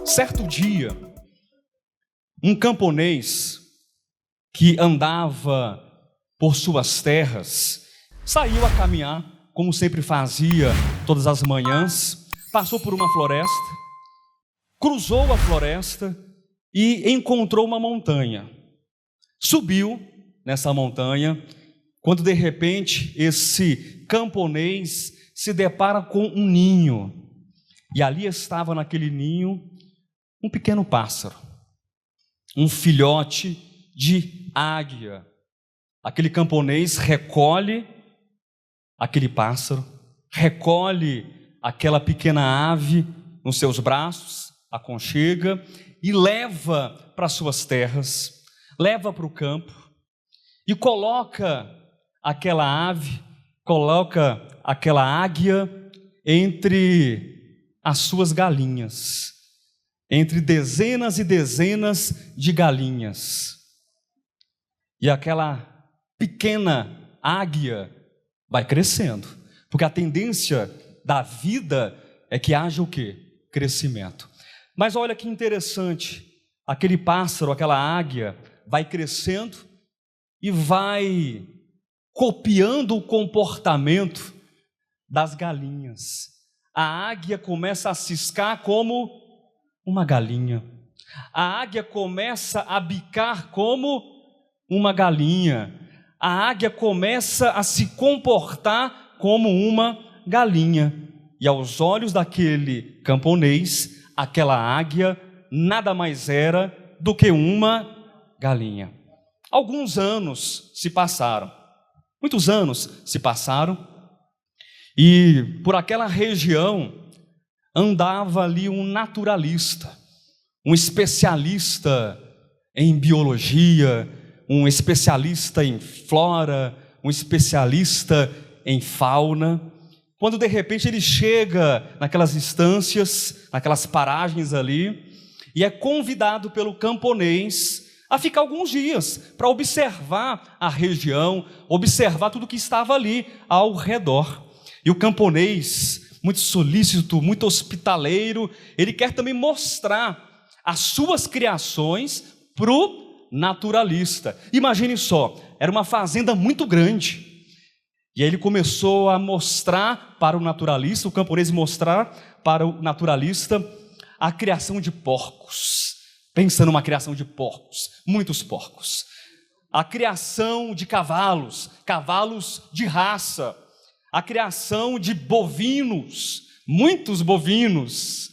Certo dia, um camponês que andava por suas terras saiu a caminhar, como sempre fazia todas as manhãs, passou por uma floresta, cruzou a floresta e encontrou uma montanha. Subiu nessa montanha, quando de repente esse camponês se depara com um ninho, e ali estava naquele ninho um pequeno pássaro, um filhote de águia. Aquele camponês recolhe aquele pássaro, recolhe aquela pequena ave nos seus braços, aconchega e leva para suas terras, leva para o campo e coloca aquela ave, coloca aquela águia entre as suas galinhas, entre dezenas e dezenas de galinhas. E aquela pequena águia vai crescendo, porque a tendência da vida é que haja o quê? Crescimento. Mas olha que interessante, aquele pássaro, aquela águia vai crescendo e vai copiando o comportamento das galinhas. A águia começa a ciscar como uma galinha. A águia começa a bicar como uma galinha. A águia começa a se comportar como uma galinha. E aos olhos daquele camponês, aquela águia nada mais era do que uma galinha. Alguns anos se passaram, muitos anos se passaram, e por aquela região andava ali um naturalista, um especialista em biologia, um especialista em flora, um especialista em fauna. Quando de repente ele chega naquelas instâncias, naquelas paragens ali, e é convidado pelo camponês a ficar alguns dias para observar a região, observar tudo que estava ali ao redor. E o camponês, muito solícito, muito hospitaleiro, ele quer também mostrar as suas criações para o naturalista. Imagine só, era uma fazenda muito grande, e aí ele começou a mostrar para o naturalista, o camponês mostrar para o naturalista a criação de porcos. Pensa numa criação de porcos, muitos porcos. A criação de cavalos, cavalos de raça. A criação de bovinos, muitos bovinos,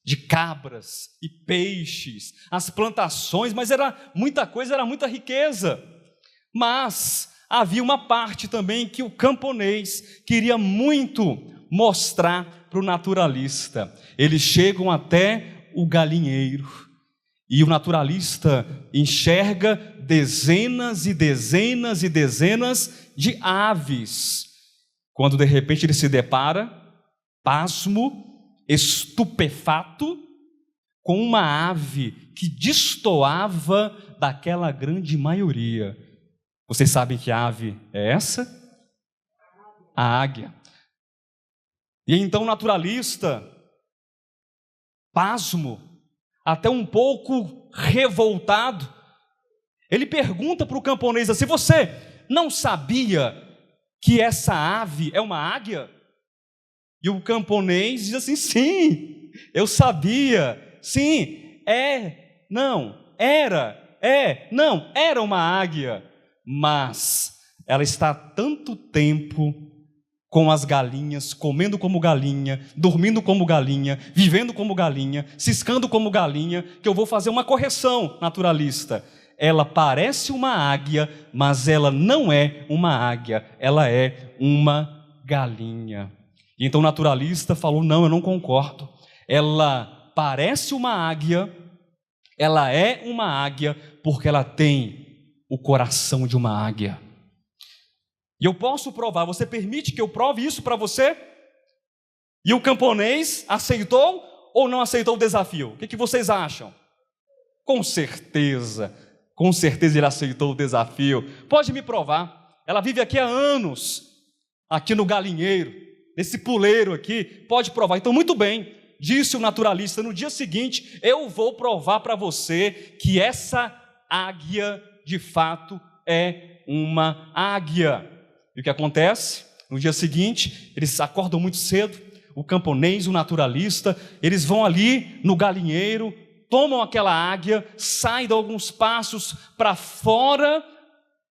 de cabras e peixes, as plantações, mas era muita coisa, era muita riqueza. Mas havia uma parte também que o camponês queria muito mostrar para o naturalista. Eles chegam até o galinheiro e o naturalista enxerga dezenas e dezenas e dezenas de aves. Quando de repente ele se depara, pasmo, estupefato, com uma ave que destoava daquela grande maioria. Vocês sabem que ave é essa? A águia. E então o naturalista, pasmo, até um pouco revoltado, ele pergunta para o camponês assim: você não sabia que essa ave é uma águia? E o camponês diz assim: sim, eu sabia, sim, era uma águia, mas ela está há tanto tempo com as galinhas, comendo como galinha, dormindo como galinha, vivendo como galinha, ciscando como galinha, que eu vou fazer uma correção, naturalista. Ela parece uma águia, mas ela não é uma águia, ela é uma galinha. E então o naturalista falou: não, eu não concordo. Ela parece uma águia, ela é uma águia, porque ela tem o coração de uma águia. E eu posso provar, você permite que eu prove isso para você? E o camponês aceitou ou não aceitou o desafio? O que vocês acham? Com certeza Com certeza ele aceitou o desafio. Pode me provar. Ela vive aqui há anos, aqui no galinheiro, nesse puleiro aqui. Pode provar. Então, muito bem, disse o naturalista. No dia seguinte, eu vou provar para você que essa águia, de fato, é uma águia. E o que acontece? No dia seguinte, eles acordam muito cedo. O camponês, o naturalista, eles vão ali no galinheiro, tomam aquela águia, saem de alguns passos para fora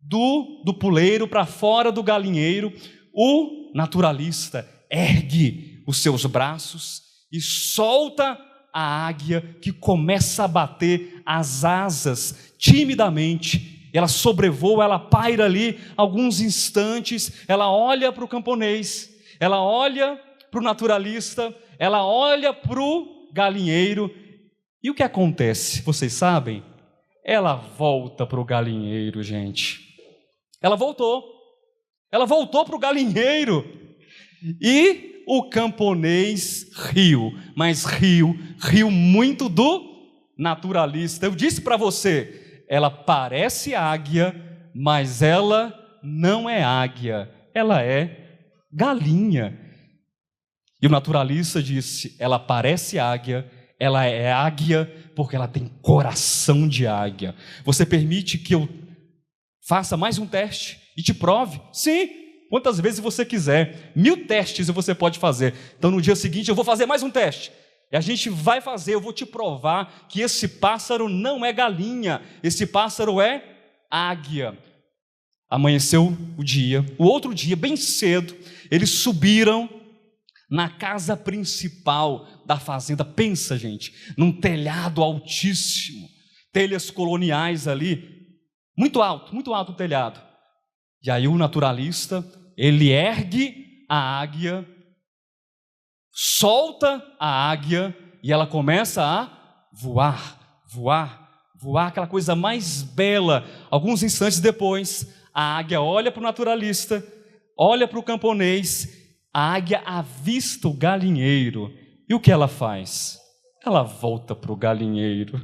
do puleiro, para fora do galinheiro. O naturalista ergue os seus braços e solta a águia, que começa a bater as asas timidamente. Ela sobrevoa, ela paira ali alguns instantes, ela olha para o camponês, ela olha para o naturalista, ela olha para o galinheiro. E o que acontece? Vocês sabem? Ela volta para o galinheiro, gente. Ela voltou para o galinheiro. E o camponês riu, mas riu muito do naturalista. Eu disse para você, ela parece águia, mas ela não é águia, ela é galinha. E o naturalista disse, ela parece águia, ela é águia porque ela tem coração de águia. Você permite que eu faça mais um teste e te prove? Sim, quantas vezes você quiser. 1000 testes você pode fazer. Então no dia seguinte eu vou fazer mais um teste. E a gente vai fazer, eu vou te provar que esse pássaro não é galinha, esse pássaro é águia. Amanheceu o dia, o outro dia, bem cedo, eles subiram na casa principal da fazenda. Pensa, gente, num telhado altíssimo, telhas coloniais ali, muito alto o telhado. E aí o naturalista, ele ergue a águia, solta a águia e ela começa a voar, aquela coisa mais bela. Alguns instantes depois, a águia olha para o naturalista, olha para o camponês. A águia avista o galinheiro. E o que ela faz? Ela volta para o galinheiro.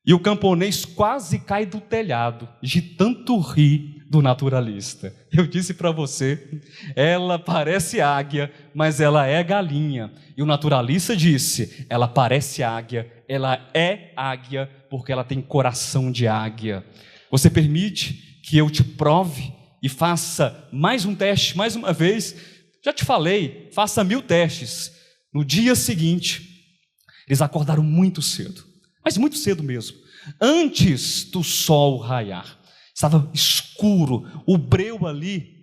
E o camponês quase cai do telhado, de tanto rir do naturalista. Eu disse para você, ela parece águia, mas ela é galinha. E o naturalista disse, ela parece águia, ela é águia, porque ela tem coração de águia. Você permite que eu te prove e faça mais um teste, mais uma vez? Já te falei, faça 1000 testes. No dia seguinte, eles acordaram muito cedo, mas muito cedo mesmo, antes do sol raiar. Estava escuro, o breu ali,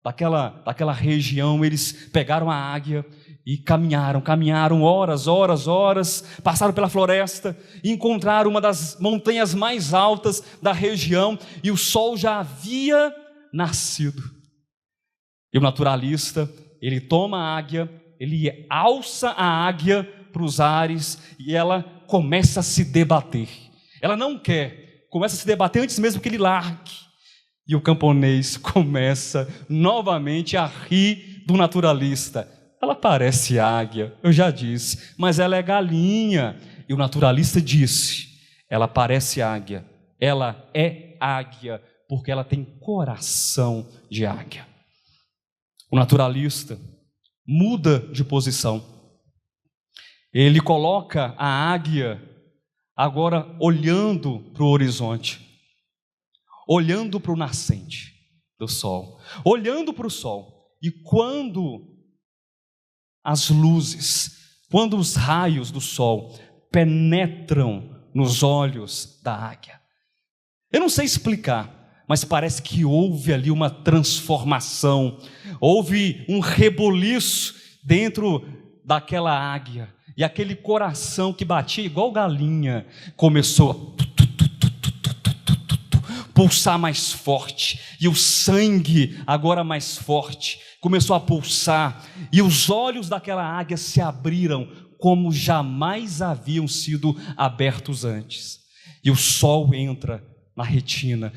daquela região. Eles pegaram a águia e caminharam horas, passaram pela floresta e encontraram uma das montanhas mais altas da região, e o sol já havia nascido. E o naturalista, ele toma a águia, ele alça a águia para os ares e ela começa a se debater. Ela não quer, começa a se debater antes mesmo que ele largue. E o camponês começa novamente a rir do naturalista. Ela parece águia, eu já disse, mas ela é galinha. E o naturalista disse, ela parece águia, ela é águia, porque ela tem coração de águia. O naturalista muda de posição. Ele coloca a águia agora olhando para o horizonte, olhando para o nascente do sol, olhando para o sol. E quando as luzes, quando os raios do sol penetram nos olhos da águia, eu não sei explicar, mas parece que houve ali uma transformação, houve um reboliço dentro daquela águia, e aquele coração que batia igual galinha, começou a pulsar mais forte, e o sangue agora mais forte, começou a pulsar, e os olhos daquela águia se abriram, como jamais haviam sido abertos antes, e o sol entra na retina,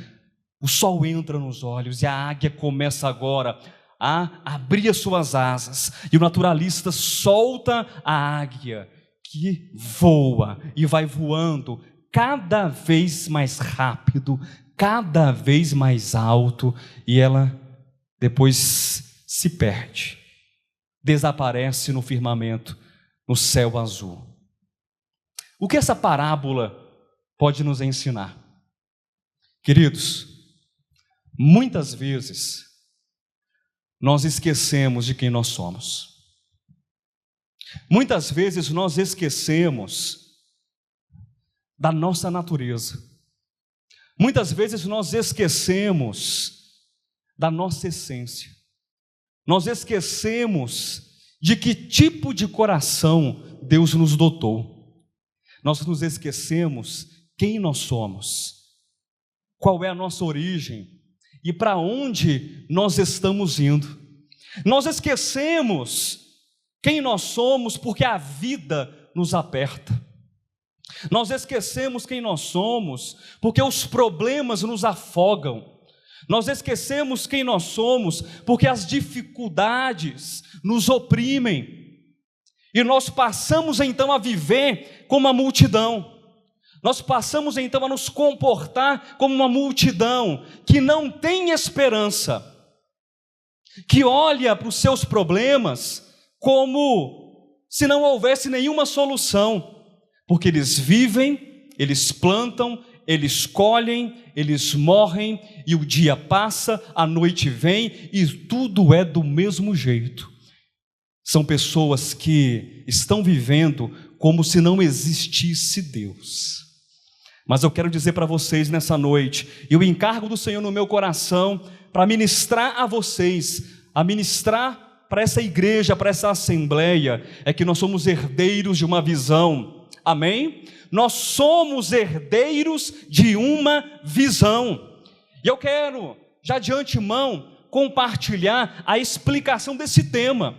o sol entra nos olhos, e a águia começa agora a abrir as suas asas, e o naturalista solta a águia, que voa, e vai voando cada vez mais rápido, cada vez mais alto, e ela depois se perde, desaparece no firmamento, no céu azul. O que essa parábola pode nos ensinar? Queridos, muitas vezes nós esquecemos de quem nós somos. Muitas vezes nós esquecemos da nossa natureza. Muitas vezes nós esquecemos da nossa essência. Nós esquecemos de que tipo de coração Deus nos dotou. Nós nos esquecemos quem nós somos, qual é a nossa origem e para onde nós estamos indo. Nós esquecemos quem nós somos porque a vida nos aperta. Nós esquecemos quem nós somos porque os problemas nos afogam. Nós esquecemos quem nós somos porque as dificuldades nos oprimem. E nós passamos então a viver como uma multidão. Nós passamos então a nos comportar como uma multidão que não tem esperança, que olha para os seus problemas como se não houvesse nenhuma solução, porque eles vivem, eles plantam, eles colhem, eles morrem, e o dia passa, a noite vem, e tudo é do mesmo jeito. São pessoas que estão vivendo como se não existisse Deus. Mas eu quero dizer para vocês nessa noite, e o encargo do Senhor no meu coração, para ministrar a vocês, a ministrar para essa igreja, para essa assembleia, é que nós somos herdeiros de uma visão. Amém? Nós somos herdeiros de uma visão. E eu quero, já de antemão, compartilhar a explicação desse tema,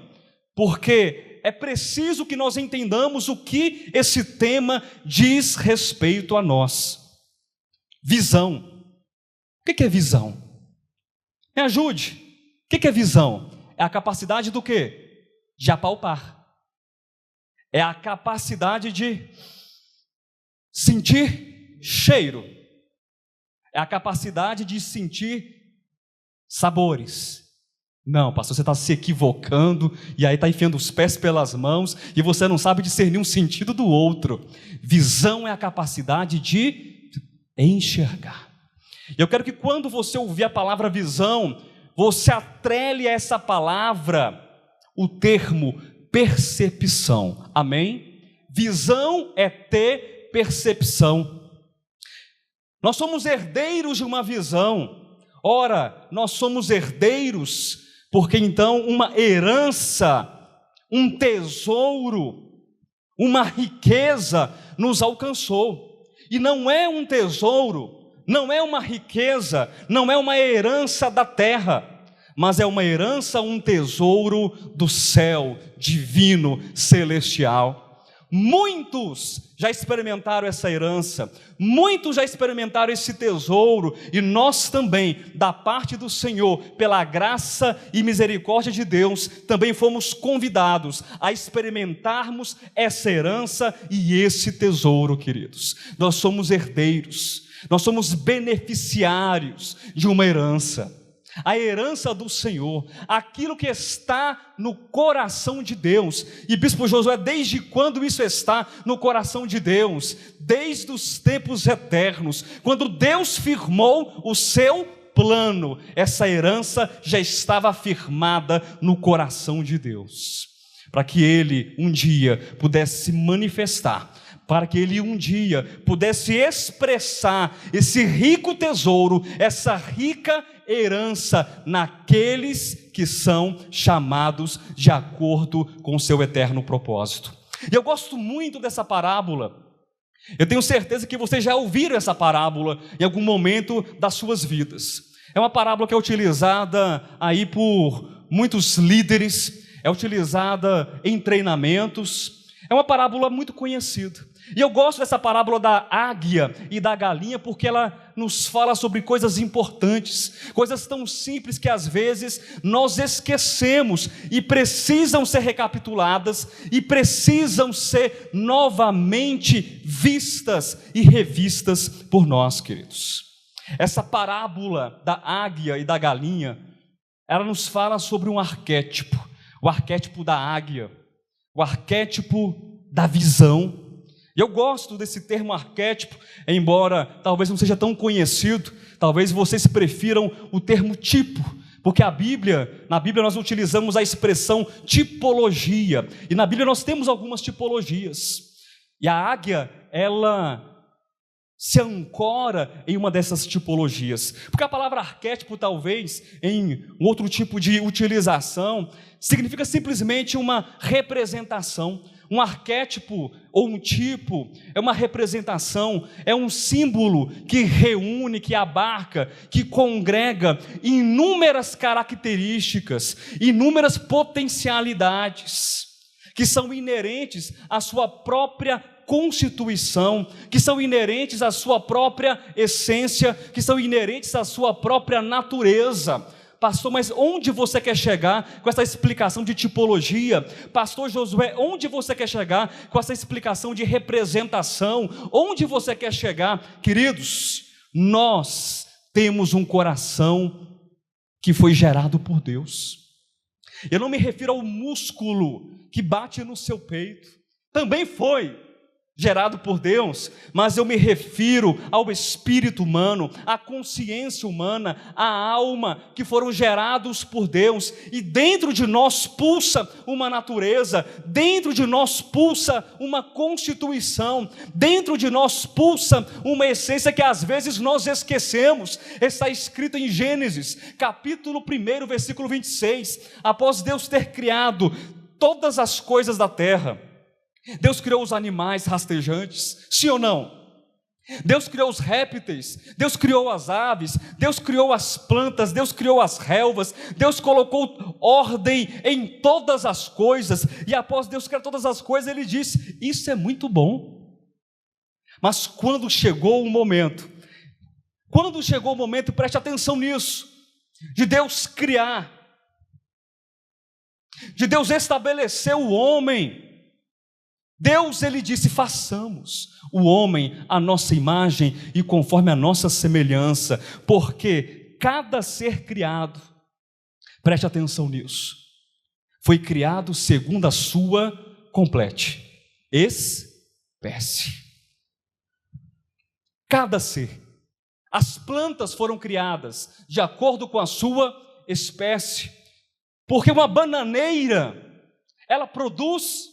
porque é preciso que nós entendamos o que esse tema diz respeito a nós. Visão. O que é visão? Me ajude. O que é visão? É a capacidade do quê? De apalpar. É a capacidade de sentir cheiro. É a capacidade de sentir sabores. Não, pastor, você está se equivocando, e aí está enfiando os pés pelas mãos, e você não sabe discernir um sentido do outro. Visão é a capacidade de enxergar. Eu quero que quando você ouvir a palavra visão, você atrele a essa palavra o termo percepção. Amém? Visão é ter percepção. Nós somos herdeiros de uma visão. Ora, nós somos herdeiros porque então uma herança, um tesouro, uma riqueza nos alcançou. E não é um tesouro, não é uma riqueza, não é uma herança da terra, mas é uma herança, um tesouro do céu divino, celestial. Muitos já experimentaram essa herança, muitos já experimentaram esse tesouro, e nós também, da parte do Senhor, pela graça e misericórdia de Deus, também fomos convidados a experimentarmos essa herança e esse tesouro, queridos. Nós somos herdeiros, nós somos beneficiários de uma herança. A herança do Senhor, aquilo que está no coração de Deus. E Bispo Josué, desde quando isso está no coração de Deus? Desde os tempos eternos, quando Deus firmou o seu plano, essa herança já estava firmada no coração de Deus, para que Ele um dia pudesse se manifestar, para que Ele um dia pudesse expressar esse rico tesouro, essa rica herança naqueles que são chamados de acordo com o seu eterno propósito. E eu gosto muito dessa parábola. Eu tenho certeza que vocês já ouviram essa parábola em algum momento das suas vidas. É uma parábola que é utilizada aí por muitos líderes, é utilizada em treinamentos, é uma parábola muito conhecida. E eu gosto dessa parábola da águia e da galinha porque ela nos fala sobre coisas importantes, coisas tão simples que às vezes nós esquecemos e precisam ser recapituladas e precisam ser novamente vistas e revistas por nós, queridos. Essa parábola da águia e da galinha, ela nos fala sobre um arquétipo, o arquétipo da águia, o arquétipo da visão. E eu gosto desse termo arquétipo, embora talvez não seja tão conhecido, talvez vocês prefiram o termo tipo, porque na Bíblia nós utilizamos a expressão tipologia, e na Bíblia nós temos algumas tipologias, e a águia, ela se ancora em uma dessas tipologias, porque a palavra arquétipo, talvez, em um outro tipo de utilização, significa simplesmente uma representação. Um arquétipo ou um tipo é uma representação, é um símbolo que reúne, que abarca, que congrega inúmeras características, inúmeras potencialidades, que são inerentes à sua própria constituição, que são inerentes à sua própria essência, que são inerentes à sua própria natureza. Pastor, mas onde você quer chegar com essa explicação de tipologia? Pastor Josué, onde você quer chegar com essa explicação de representação? Onde você quer chegar? Queridos, nós temos um coração que foi gerado por Deus. Eu não me refiro ao músculo que bate no seu peito, também foi gerado por Deus, mas eu me refiro ao espírito humano, à consciência humana, à alma, que foram gerados por Deus, e dentro de nós pulsa uma natureza, dentro de nós pulsa uma constituição, dentro de nós pulsa uma essência que às vezes nós esquecemos. Está escrito em Gênesis, capítulo 1, versículo 26, após Deus ter criado todas as coisas da terra, Deus criou os animais rastejantes, sim ou não? Deus criou os répteis, Deus criou as aves, Deus criou as plantas, Deus criou as relvas, Deus colocou ordem em todas as coisas, e após Deus criar todas as coisas, Ele disse, isso é muito bom. Mas quando chegou o momento, preste atenção nisso, de Deus criar, de Deus estabelecer o homem, Deus, Ele disse, façamos o homem à nossa imagem e conforme a nossa semelhança, porque cada ser criado, preste atenção nisso, foi criado segundo a sua complete espécie. Cada ser, as plantas foram criadas de acordo com a sua espécie, porque uma bananeira, ela produz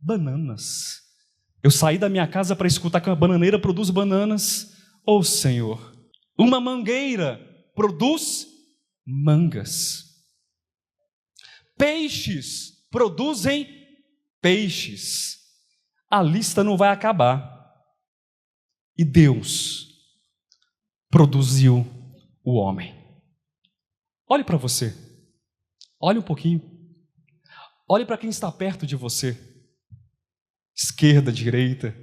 bananas. Eu saí da minha casa para escutar que uma bananeira produz bananas. Oh Senhor, uma mangueira produz mangas. Peixes produzem peixes. A lista não vai acabar. E Deus produziu o homem. Olhe para você. Olhe um pouquinho. Olhe para quem está perto de você. Esquerda, direita,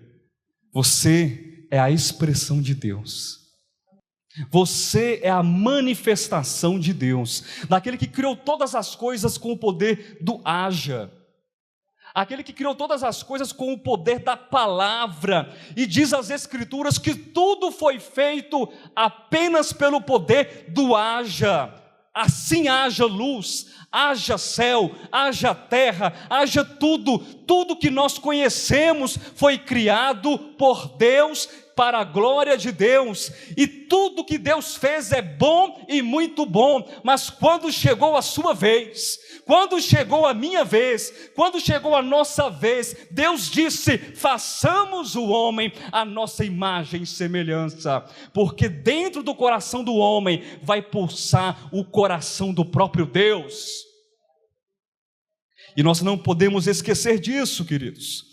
você é a expressão de Deus, você é a manifestação de Deus, daquele que criou todas as coisas com o poder do haja, aquele que criou todas as coisas com o poder da palavra, e diz as Escrituras que tudo foi feito apenas pelo poder do haja. Assim haja luz, haja céu, haja terra, haja tudo que nós conhecemos foi criado por Deus, para a glória de Deus, e tudo que Deus fez é bom e muito bom, mas quando chegou a sua vez, quando chegou a minha vez, quando chegou a nossa vez, Deus disse, façamos o homem à nossa imagem e semelhança, porque dentro do coração do homem vai pulsar o coração do próprio Deus, e nós não podemos esquecer disso, queridos.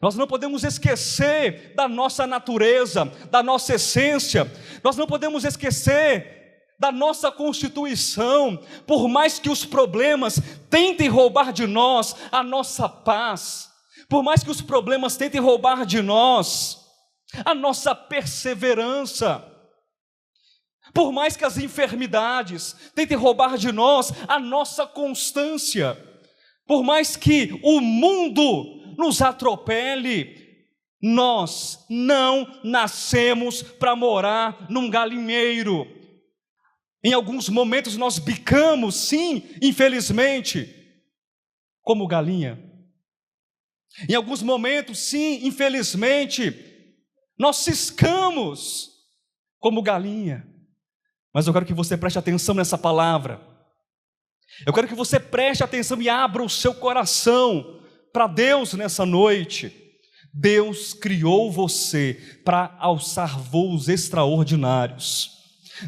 Nós não podemos esquecer da nossa natureza, da nossa essência, nós não podemos esquecer da nossa constituição, por mais que os problemas tentem roubar de nós a nossa paz, por mais que os problemas tentem roubar de nós a nossa perseverança, Por mais que as enfermidades tentem roubar de nós a nossa constância, por mais que o mundo nos atropele, nós não nascemos para morar num galinheiro. Em alguns momentos nós bicamos, sim, infelizmente, como galinha. Em alguns momentos, sim, infelizmente, nós ciscamos como galinha. Mas eu quero que você preste atenção nessa palavra. Eu quero que você preste atenção e abra o seu coração para Deus nessa noite. Deus criou você para alçar voos extraordinários.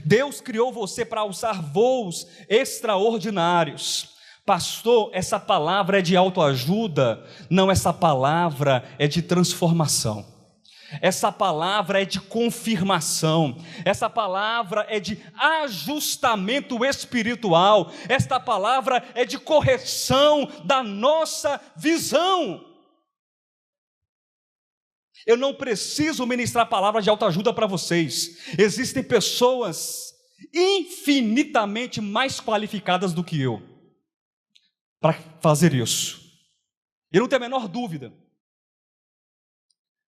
Deus criou você para alçar voos extraordinários. Pastor, essa palavra é de autoajuda? Não, essa palavra é de transformação. Essa palavra é de confirmação, essa palavra é de ajustamento espiritual, esta palavra é de correção da nossa visão. Eu não preciso ministrar palavras de autoajuda para vocês. Existem pessoas infinitamente mais qualificadas do que eu para fazer isso. Eu não tenho a menor dúvida.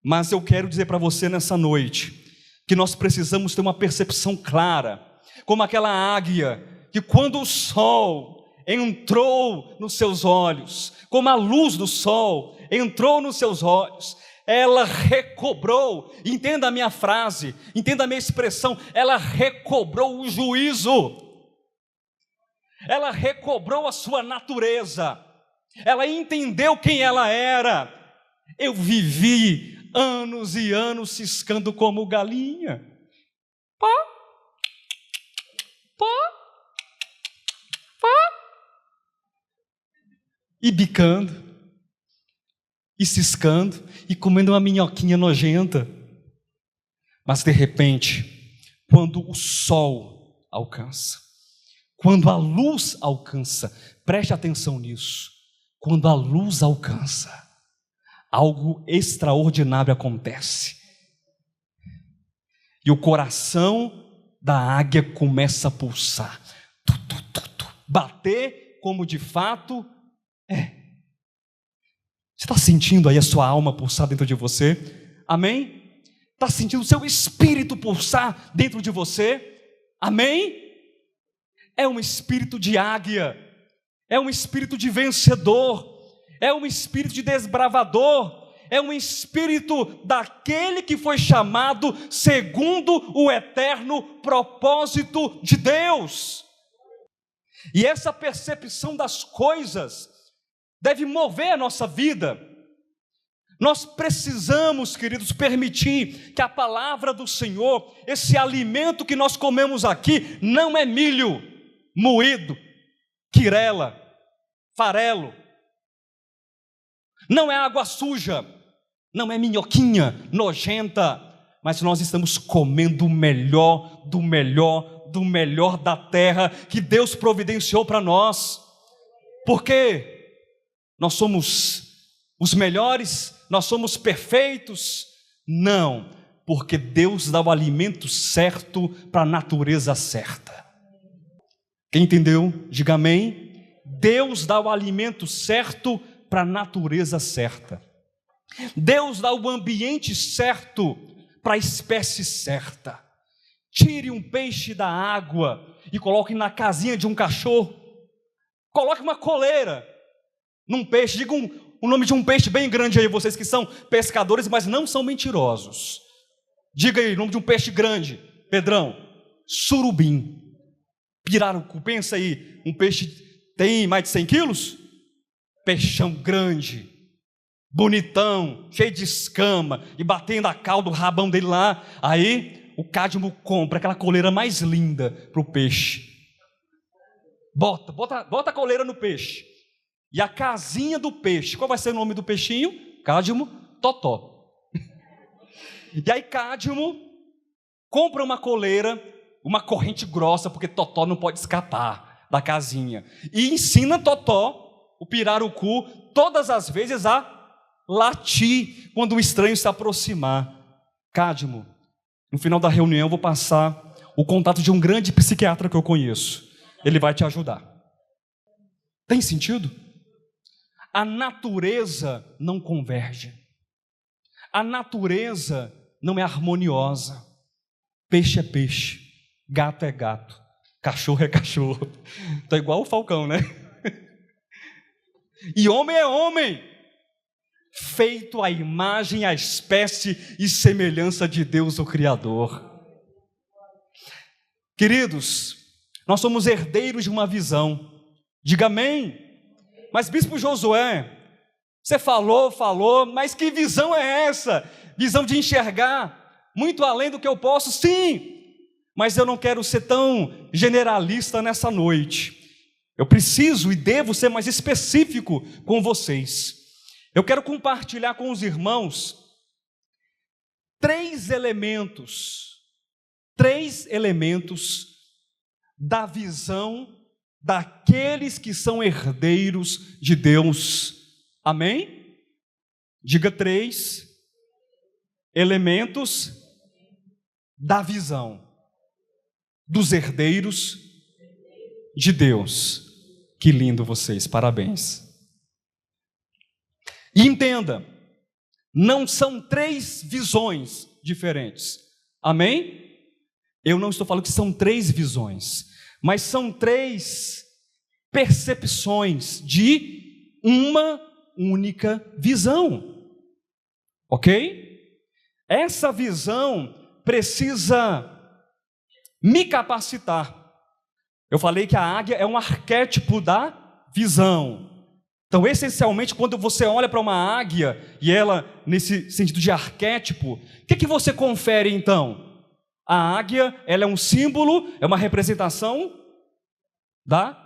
Mas eu quero dizer para você nessa noite que nós precisamos ter uma percepção clara, como aquela águia que quando o sol entrou nos seus olhos, como a luz do sol entrou nos seus olhos, ela recobrou, entenda a minha frase, entenda a minha expressão, ela recobrou o juízo, ela recobrou a sua natureza, ela entendeu quem ela era. Eu vivi anos e anos ciscando como galinha, pá, pá, pá, e bicando, e ciscando, e comendo uma minhoquinha nojenta. Mas de repente, quando o sol alcança, quando a luz alcança, preste atenção nisso, quando a luz alcança, algo extraordinário acontece. E o coração da águia começa a pulsar. Bater como de fato é. Você está sentindo aí a sua alma pulsar dentro de você? Amém? Está sentindo o seu espírito pulsar dentro de você? Amém? É um espírito de águia. É um espírito de vencedor. É um espírito de desbravador, é um espírito daquele que foi chamado segundo o eterno propósito de Deus. E essa percepção das coisas deve mover a nossa vida. Nós precisamos, queridos, permitir que a palavra do Senhor, esse alimento que nós comemos aqui, não é milho moído, quirela, farelo, não é água suja, não é minhoquinha nojenta, mas nós estamos comendo o melhor do melhor, do melhor da terra que Deus providenciou para nós. Por quê? Nós somos os melhores, nós somos perfeitos? Não, porque Deus dá o alimento certo para a natureza certa. Quem entendeu? Diga amém. Deus dá o alimento certo para a natureza certa. Deus dá o ambiente certo para a espécie certa. Tire um peixe da água e coloque na casinha de um cachorro. Coloque uma coleira num peixe. Diga o nome de um peixe bem grande aí, vocês que são pescadores, mas não são mentirosos. Diga aí o nome de um peixe grande, Pedrão. Surubim. Pirarucu, pensa aí, um peixe tem mais de 100 quilos? Peixão grande, bonitão, cheio de escama, e batendo a cauda, o rabão dele lá. Aí o Cadmo compra aquela coleira mais linda para o peixe. Bota a coleira no peixe. E a casinha do peixe, qual vai ser o nome do peixinho? Cadmo Totó. E aí Cadmo compra uma coleira, uma corrente grossa, porque Totó não pode escapar da casinha. E ensina Totó, o pirarucu, todas as vezes a latir quando o estranho se aproximar. Cadmo, no final da reunião eu vou passar o contato de um grande psiquiatra que eu conheço. Ele vai te ajudar. Tem sentido? A natureza não converge. A natureza não é harmoniosa. Peixe é peixe, gato é gato, cachorro é cachorro. Tá igual o Falcão, né? E homem é homem, feito à imagem, à espécie e semelhança de Deus, o Criador. Queridos, nós somos herdeiros de uma visão. Diga amém. Mas bispo Josué, você falou, mas que visão é essa? Visão de enxergar muito além do que eu posso? Sim, mas eu não quero ser tão generalista nessa noite. Eu preciso e devo ser mais específico com vocês. Eu quero compartilhar com os irmãos três elementos da visão daqueles que são herdeiros de Deus. Amém? Diga 3 elementos da visão dos herdeiros de Deus. Que lindo vocês, parabéns. E entenda, não são 3 visões diferentes. Amém? Eu não estou falando que são 3 visões, mas são 3 percepções de uma única visão. Ok? Essa visão precisa me capacitar. Eu falei que a águia é um arquétipo da visão. Então, essencialmente, quando você olha para uma águia, e ela, nesse sentido de arquétipo, o que você confere então? A águia, ela é um símbolo, é uma representação da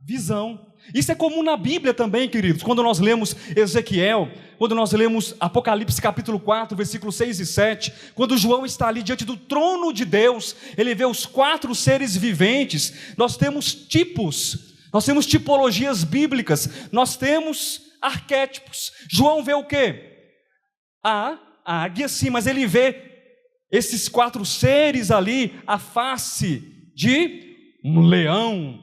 visão. Isso é comum na Bíblia também, queridos. Quando nós lemos Ezequiel, quando nós lemos Apocalipse capítulo 4, versículos 6 e 7, quando João está ali diante do trono de Deus, ele vê os 4 seres viventes, nós temos tipos, nós temos tipologias bíblicas, nós temos arquétipos. João vê o quê? A águia, sim, mas ele vê esses 4 seres ali, a face de um leão,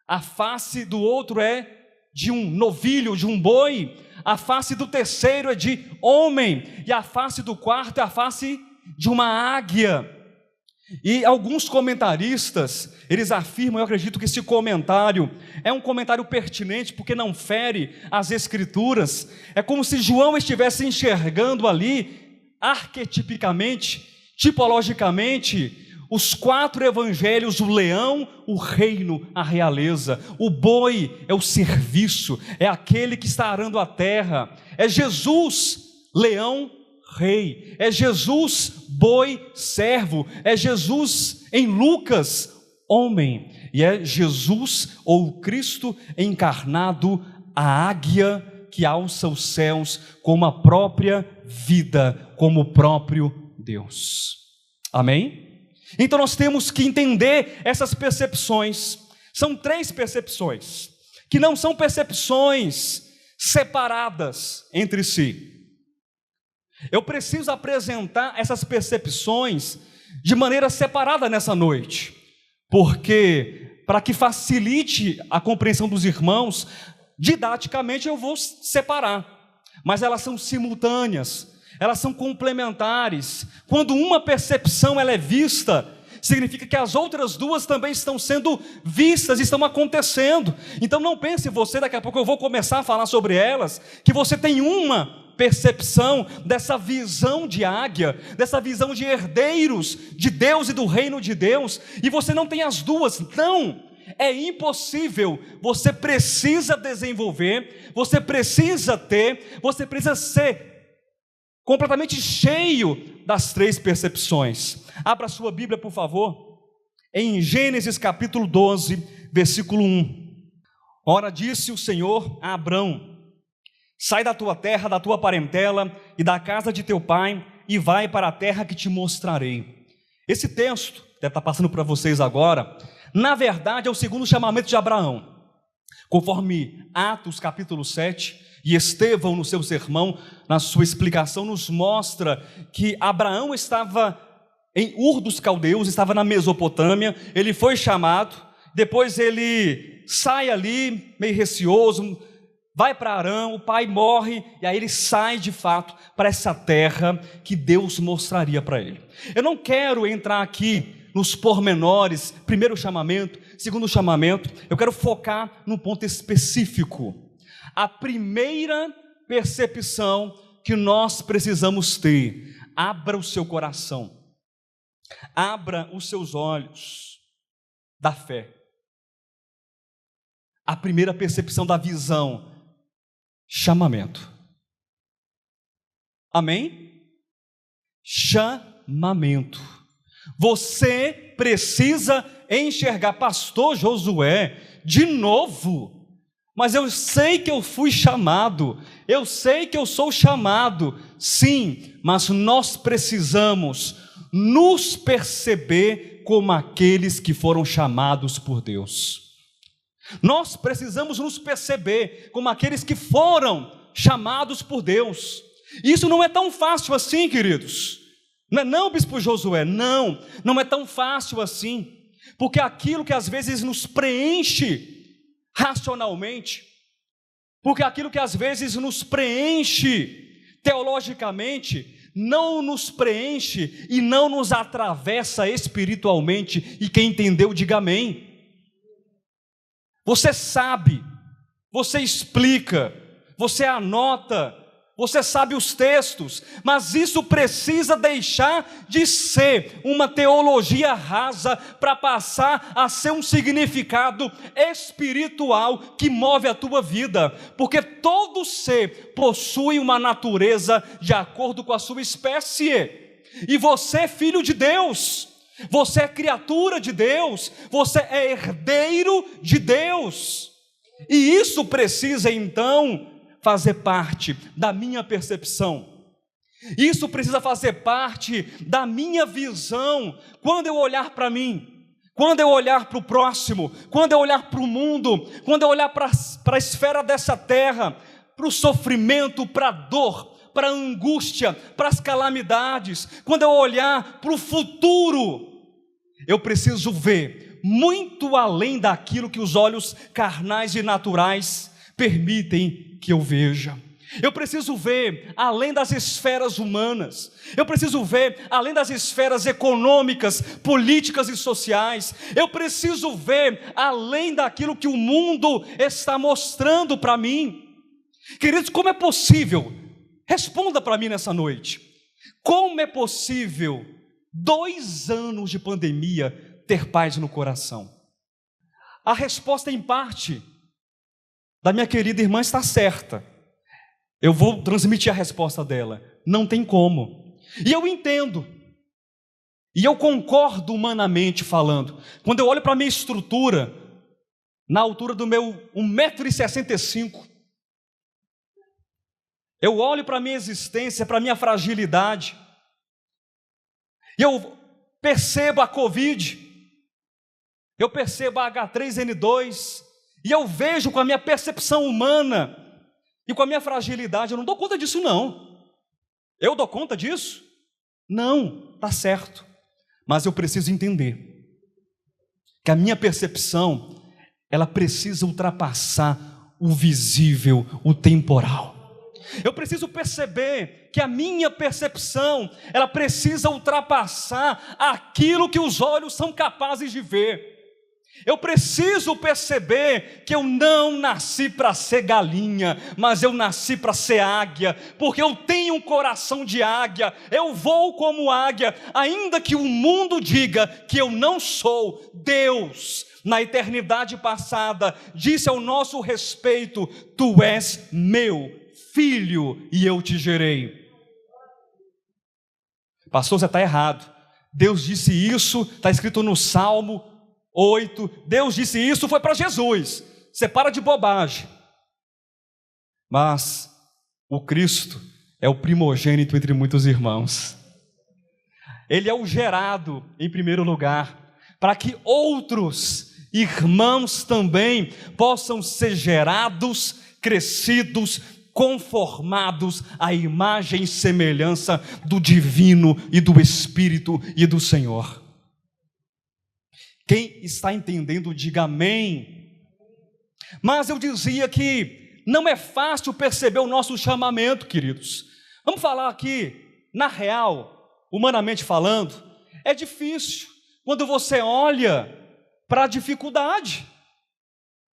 a face do outro é de um novilho, de um boi, a face do terceiro é de homem, e a face do quarto é a face de uma águia. E alguns comentaristas, eles afirmam, eu acredito que esse comentário é um comentário pertinente, porque não fere as escrituras. É como se João estivesse enxergando ali, arquetipicamente, tipologicamente, os 4 evangelhos: o leão, o reino, a realeza; o boi é o serviço, é aquele que está arando a terra; é Jesus, leão, rei; é Jesus, boi, servo; é Jesus em Lucas, homem; e é Jesus ou Cristo encarnado, a águia que alça os céus como a própria vida, como o próprio Deus. Amém? Então nós temos que entender essas percepções. São 3 percepções, que não são percepções separadas entre si. Eu preciso apresentar essas percepções de maneira separada nessa noite, porque para que facilite a compreensão dos irmãos, didaticamente eu vou separar, mas elas são simultâneas, elas são complementares. Quando uma percepção ela é vista, significa que as outras 2 também estão sendo vistas, estão acontecendo. Então não pense você, daqui a pouco eu vou começar a falar sobre elas, que você tem uma percepção dessa visão de águia, dessa visão de herdeiros de Deus e do reino de Deus, e você não tem as 2. Não, é impossível. Você precisa desenvolver, você precisa ter, você precisa ser completamente cheio das 3 percepções. Abra sua Bíblia, por favor, em Gênesis capítulo 12, versículo 1. Ora, disse o Senhor a Abrão: sai da tua terra, da tua parentela e da casa de teu pai, e vai para a terra que te mostrarei. Esse texto, deve estar passando para vocês agora, na verdade é o segundo chamamento de Abraão. Conforme Atos capítulo 7, e Estevão no seu sermão, na sua explicação, nos mostra que Abraão estava em Ur dos Caldeus, estava na Mesopotâmia. Ele foi chamado, depois ele sai ali, meio receoso, vai para Arã, o pai morre, e aí ele sai de fato para essa terra que Deus mostraria para ele. Eu não quero entrar aqui nos pormenores, primeiro chamamento, segundo chamamento, eu quero focar num ponto específico. A primeira percepção que nós precisamos ter: abra o seu coração, abra os seus olhos da fé. A primeira percepção da visão: chamamento. Amém? Chamamento. Você precisa enxergar, pastor Josué, de novo, mas eu sei que eu fui chamado, eu sei que eu sou chamado, sim, mas nós precisamos nos perceber como aqueles que foram chamados por Deus. Nós precisamos nos perceber como aqueles que foram chamados por Deus. Isso não é tão fácil assim, queridos. Não, bispo Josué, não é tão fácil assim, porque aquilo que às vezes nos preenche racionalmente, porque aquilo que às vezes nos preenche teologicamente, não nos preenche e não nos atravessa espiritualmente. E quem entendeu, diga amém. Você sabe, você explica, você anota, você sabe os textos, mas isso precisa deixar de ser uma teologia rasa para passar a ser um significado espiritual que move a tua vida, porque todo ser possui uma natureza de acordo com a sua espécie, e você é filho de Deus, você é criatura de Deus, você é herdeiro de Deus, e isso precisa então fazer parte da minha percepção, isso precisa fazer parte da minha visão, quando eu olhar para mim, quando eu olhar para o próximo, quando eu olhar para o mundo, quando eu olhar para a esfera dessa terra, para o sofrimento, para a dor, para a angústia, para as calamidades, quando eu olhar para o futuro, eu preciso ver muito além daquilo que os olhos carnais e naturais permitem que eu veja. Eu preciso ver além das esferas humanas, eu preciso ver além das esferas econômicas, políticas e sociais, eu preciso ver além daquilo que o mundo está mostrando para mim. Queridos, como é possível? Responda para mim nessa noite. Como é possível 2 anos de pandemia ter paz no coração? A resposta em parte da minha querida irmã está certa. Eu vou transmitir a resposta dela. Não tem como. E eu entendo. E eu concordo humanamente falando. Quando eu olho para a minha estrutura, na altura do meu 1,65 m, eu olho para a minha existência, para a minha fragilidade, e eu percebo a Covid, eu percebo a H3N2, e eu vejo com a minha percepção humana e com a minha fragilidade, eu não dou conta disso não. Eu dou conta disso? Não, está certo. Mas eu preciso entender que a minha percepção, ela precisa ultrapassar o visível, o temporal. Eu preciso perceber que a minha percepção, ela precisa ultrapassar aquilo que os olhos são capazes de ver. Eu preciso perceber que eu não nasci para ser galinha, mas eu nasci para ser águia, porque eu tenho um coração de águia, eu vou como águia, ainda que o mundo diga que eu não sou. Deus, na eternidade passada, disse ao nosso respeito: tu és meu filho e eu te gerei. Pastor, você está errado. Deus disse isso, está escrito no Salmo 8, Deus disse isso, foi para Jesus. Você para de bobagem. Mas o Cristo é o primogênito entre muitos irmãos. Ele é o gerado em primeiro lugar, para que outros irmãos também possam ser gerados, crescidos, conformados à imagem e semelhança do divino e do Espírito e do Senhor. Quem está entendendo, diga amém. Mas eu dizia que não é fácil perceber o nosso chamamento, queridos. Vamos falar aqui, na real, humanamente falando, é difícil quando você olha para a dificuldade,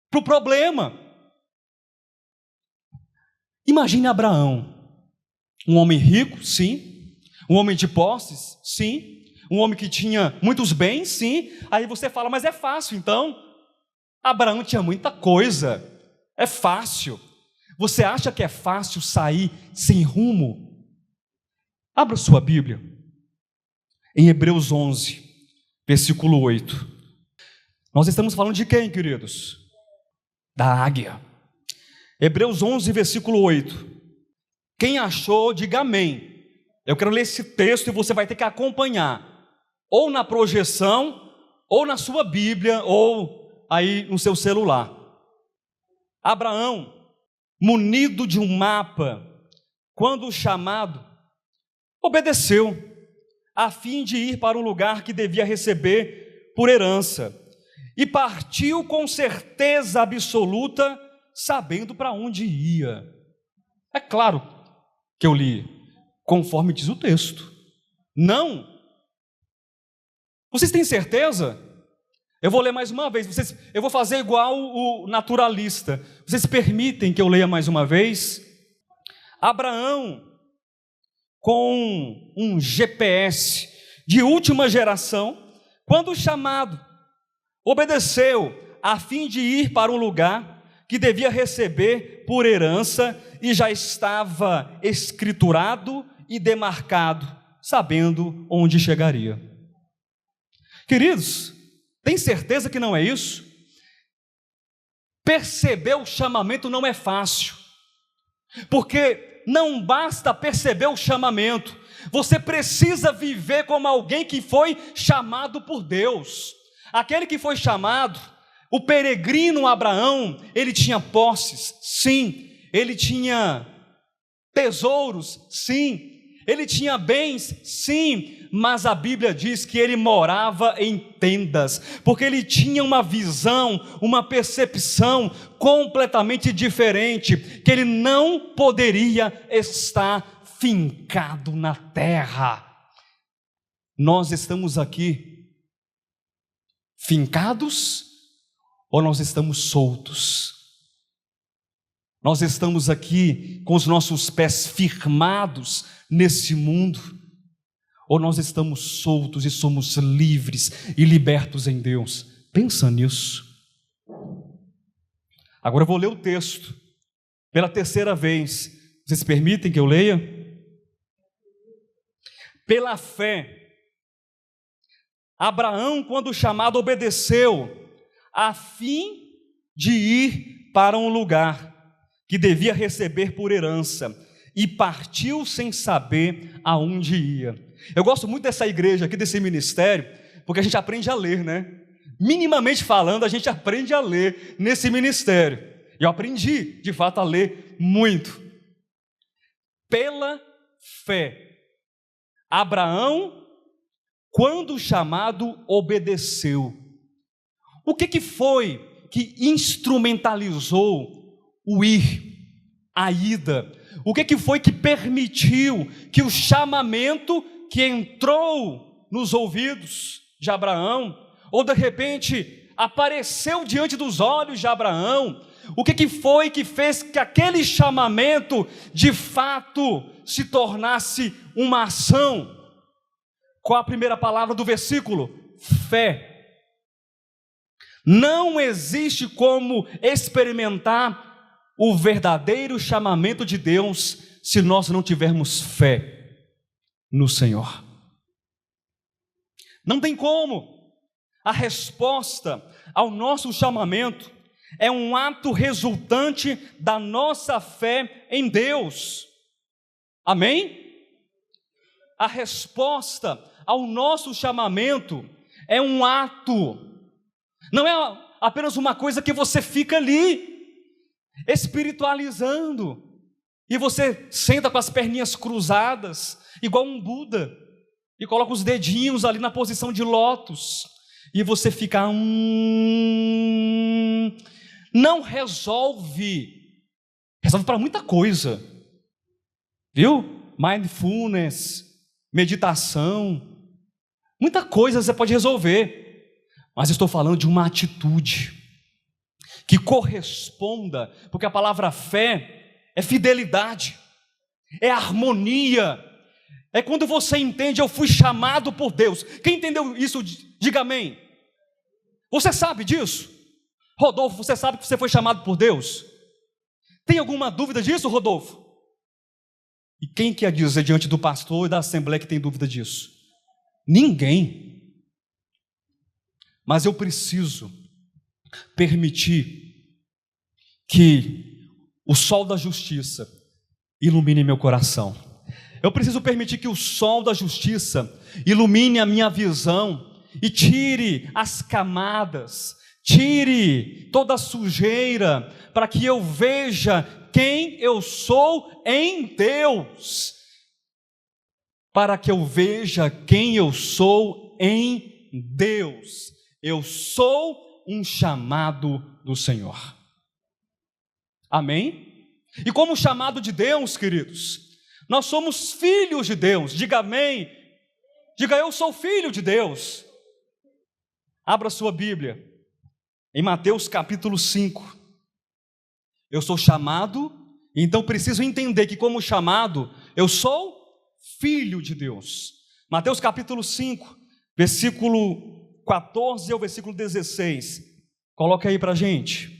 para o problema. Imagine Abraão, um homem rico, sim, um homem de posses, sim, um homem que tinha muitos bens, sim. Aí você fala, mas é fácil então? Abraão tinha muita coisa, é fácil. Você acha que é fácil sair sem rumo? Abra sua Bíblia, em Hebreus 11, versículo 8. Nós estamos falando de quem, queridos? Da águia. Hebreus 11, versículo 8. Quem achou, diga amém. Eu quero ler esse texto e você vai ter que acompanhar, ou na projeção, ou na sua Bíblia, ou aí no seu celular. Abraão, munido de um mapa, quando chamado, obedeceu, a fim de ir para o lugar que devia receber por herança, e partiu com certeza absoluta, sabendo para onde ia. É claro que eu li conforme diz o texto. Não. Vocês têm certeza? Eu vou ler mais uma vez. Eu vou fazer igual o naturalista. Vocês permitem que eu leia mais uma vez? Abraão, com um GPS de última geração, quando chamado, obedeceu a fim de ir para um lugar que devia receber por herança e já estava escriturado e demarcado, sabendo onde chegaria. Queridos, tem certeza que não é isso? Perceber o chamamento não é fácil, porque não basta perceber o chamamento, você precisa viver como alguém que foi chamado por Deus. Aquele que foi chamado, o peregrino Abraão, ele tinha posses, sim, ele tinha tesouros, sim, ele tinha bens, sim, mas a Bíblia diz que ele morava em tendas, porque ele tinha uma visão, uma percepção completamente diferente, que ele não poderia estar fincado na terra. Nós estamos aqui fincados ou nós estamos soltos? Nós estamos aqui com os nossos pés firmados nesse mundo, ou nós estamos soltos e somos livres e libertos em Deus? Pensa nisso. Agora eu vou ler o texto pela terceira vez. Vocês permitem que eu leia? Pela fé, Abraão, quando chamado, obedeceu, a fim de ir para um lugar que devia receber por herança, e partiu sem saber aonde ia. Eu gosto muito dessa igreja aqui, desse ministério, porque a gente aprende a ler, né? Minimamente falando, a gente aprende a ler nesse ministério. E eu aprendi, de fato, a ler muito. Pela fé, Abraão, quando chamado, obedeceu. O que foi que instrumentalizou o ir, a ida? O que foi que permitiu que o chamamento que entrou nos ouvidos de Abraão, ou de repente apareceu diante dos olhos de Abraão, o que foi que fez que aquele chamamento de fato se tornasse uma ação? Qual a primeira palavra do versículo? Fé. Não existe como experimentar o verdadeiro chamamento de Deus se nós não tivermos fé no Senhor. Não tem como. A resposta ao nosso chamamento é um ato resultante da nossa fé em Deus. Amém? A resposta ao nosso chamamento é um ato. Não é apenas uma coisa que você fica ali espiritualizando. e você senta com as perninhas cruzadas, igual um Buda, e coloca os dedinhos ali na posição de lótus, e você fica, não resolve para muita coisa, viu? Mindfulness, meditação, muita coisa você pode resolver, mas eu estou falando de uma atitude que corresponda, porque a palavra fé é fidelidade, é harmonia, é quando você entende, eu fui chamado por Deus. Quem entendeu isso, diga amém. Você sabe disso? Rodolfo, você sabe que você foi chamado por Deus? Tem alguma dúvida disso, Rodolfo? E quem quer dizer diante do pastor e da assembleia que tem dúvida disso? Ninguém. Mas eu preciso permitir que o sol da justiça ilumine meu coração. Eu preciso permitir que o sol da justiça ilumine a minha visão e tire as camadas, tire toda a sujeira, para que eu veja quem eu sou em Deus. Para que eu veja quem eu sou em Deus. Eu sou um chamado do Senhor. Amém? E como chamado de Deus, queridos, nós somos filhos de Deus. Diga amém. Diga, eu sou filho de Deus. Abra sua Bíblia em Mateus capítulo 5. Eu sou chamado, então preciso entender que como chamado, eu sou filho de Deus. Mateus capítulo 5, versículo 14 ao versículo 16. Coloca aí para a gente.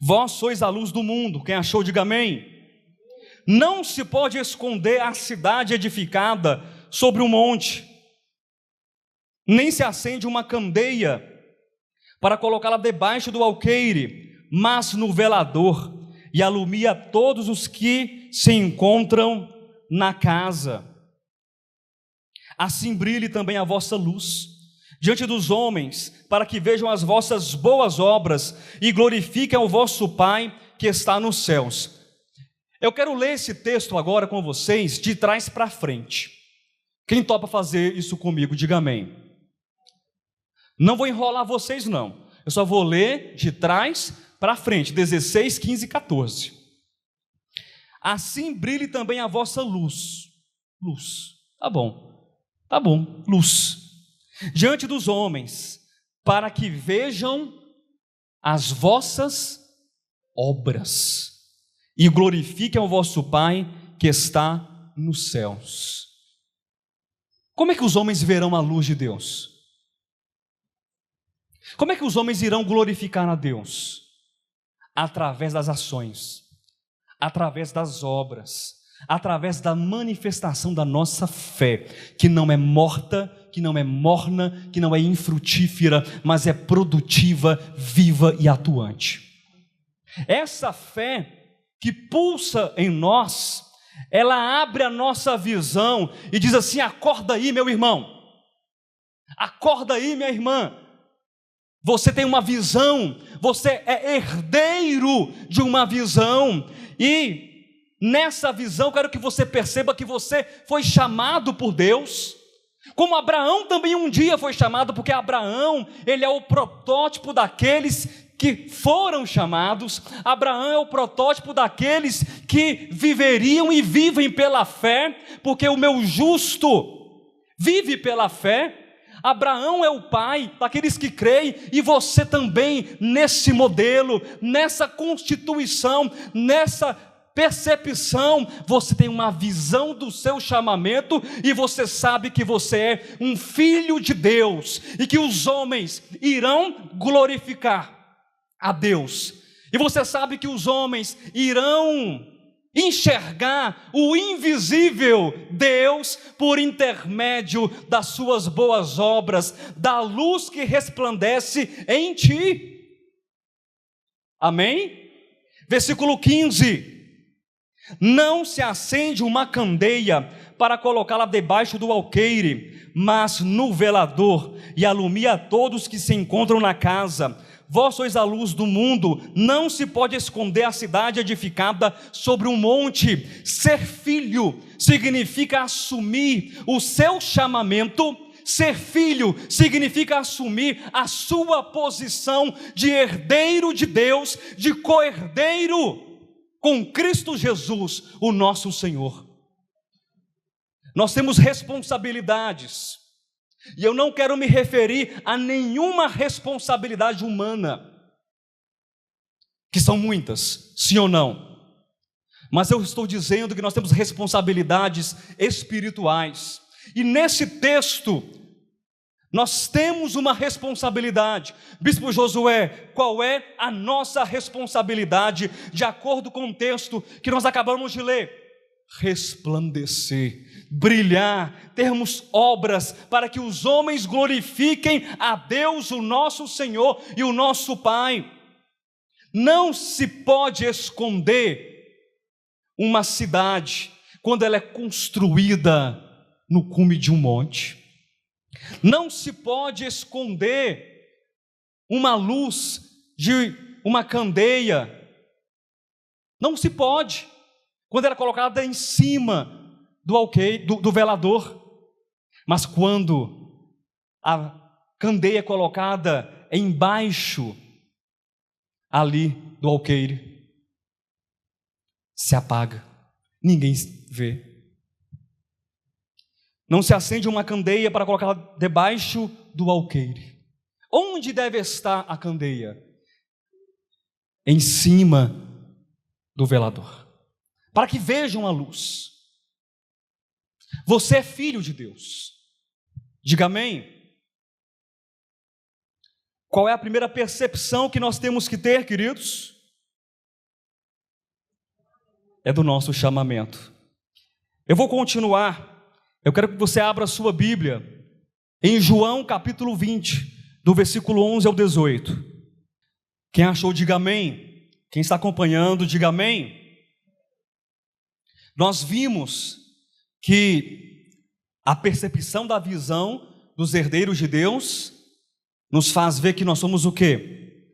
Vós sois a luz do mundo. Quem achou, diga amém. Não se pode esconder a cidade edificada sobre um monte, nem se acende uma candeia para colocá-la debaixo do alqueire, mas no velador, e alumia todos os que se encontram na casa. Assim brilhe também a vossa luz diante dos homens, para que vejam as vossas boas obras e glorifiquem o vosso Pai que está nos céus. Eu quero ler esse texto agora com vocês de trás para frente. Quem topa fazer isso comigo, diga amém. Não vou enrolar vocês não, eu só vou ler de trás para frente, 16, 15 e 14. Assim brilhe também a vossa luz. Luz, tá bom, luz. Diante dos homens, para que vejam as vossas obras e glorifiquem o vosso Pai que está nos céus. Como é que os homens verão a luz de Deus? Como é que os homens irão glorificar a Deus? Através das ações, através das obras, através da manifestação da nossa fé, que não é morta, que não é morna, que não é infrutífera, mas é produtiva, viva e atuante. Essa fé que pulsa em nós, ela abre a nossa visão e diz assim: acorda aí, meu irmão, acorda aí, minha irmã. Você tem uma visão, você é herdeiro de uma visão, e nessa visão quero que você perceba que você foi chamado por Deus, como Abraão também um dia foi chamado, porque Abraão, ele é o protótipo daqueles que foram chamados. Abraão é o protótipo daqueles que viveriam e vivem pela fé, porque o meu justo vive pela fé. Abraão é o pai daqueles que creem, e você também, nesse modelo, nessa constituição, nessa percepção, você tem uma visão do seu chamamento, e você sabe que você é um filho de Deus, e que os homens irão glorificar a Deus, e você sabe que os homens irão enxergar o invisível Deus por intermédio das suas boas obras, da luz que resplandece em ti. Amém? Versículo 15. Não se acende uma candeia para colocá-la debaixo do alqueire, mas no velador, e alumia a todos que se encontram na casa. Vós sois a luz do mundo. Não se pode esconder a cidade edificada sobre um monte. Ser filho significa assumir o seu chamamento. Ser filho significa assumir a sua posição de herdeiro de Deus, de co-herdeiro com Cristo Jesus, o nosso Senhor. Nós temos responsabilidades, e eu não quero me referir a nenhuma responsabilidade humana, que são muitas, sim ou não, mas eu estou dizendo que nós temos responsabilidades espirituais, e nesse texto, nós temos uma responsabilidade. Bispo Josué, qual é a nossa responsabilidade, de acordo com o texto que nós acabamos de ler? Resplandecer, brilhar, termos obras, para que os homens glorifiquem a Deus, o nosso Senhor e o nosso Pai. Não se pode esconder uma cidade, quando ela é construída no cume de um monte. Não se pode esconder uma luz de uma candeia. Não se pode, quando ela é colocada em cima do velador. Mas quando a candeia é colocada embaixo ali do alqueire, se apaga, ninguém vê. Não se acende uma candeia para colocá-la debaixo do alqueire. Onde deve estar a candeia? Em cima do velador, para que vejam a luz. Você é filho de Deus. Diga amém. Qual é a primeira percepção que nós temos que ter, queridos? É do nosso chamamento. Eu vou continuar. Eu quero que você abra a sua Bíblia em João capítulo 20, do versículo 11 ao 18. Quem achou, diga amém. Quem está acompanhando, diga amém. Nós vimos que a percepção da visão dos herdeiros de Deus nos faz ver que nós somos o quê?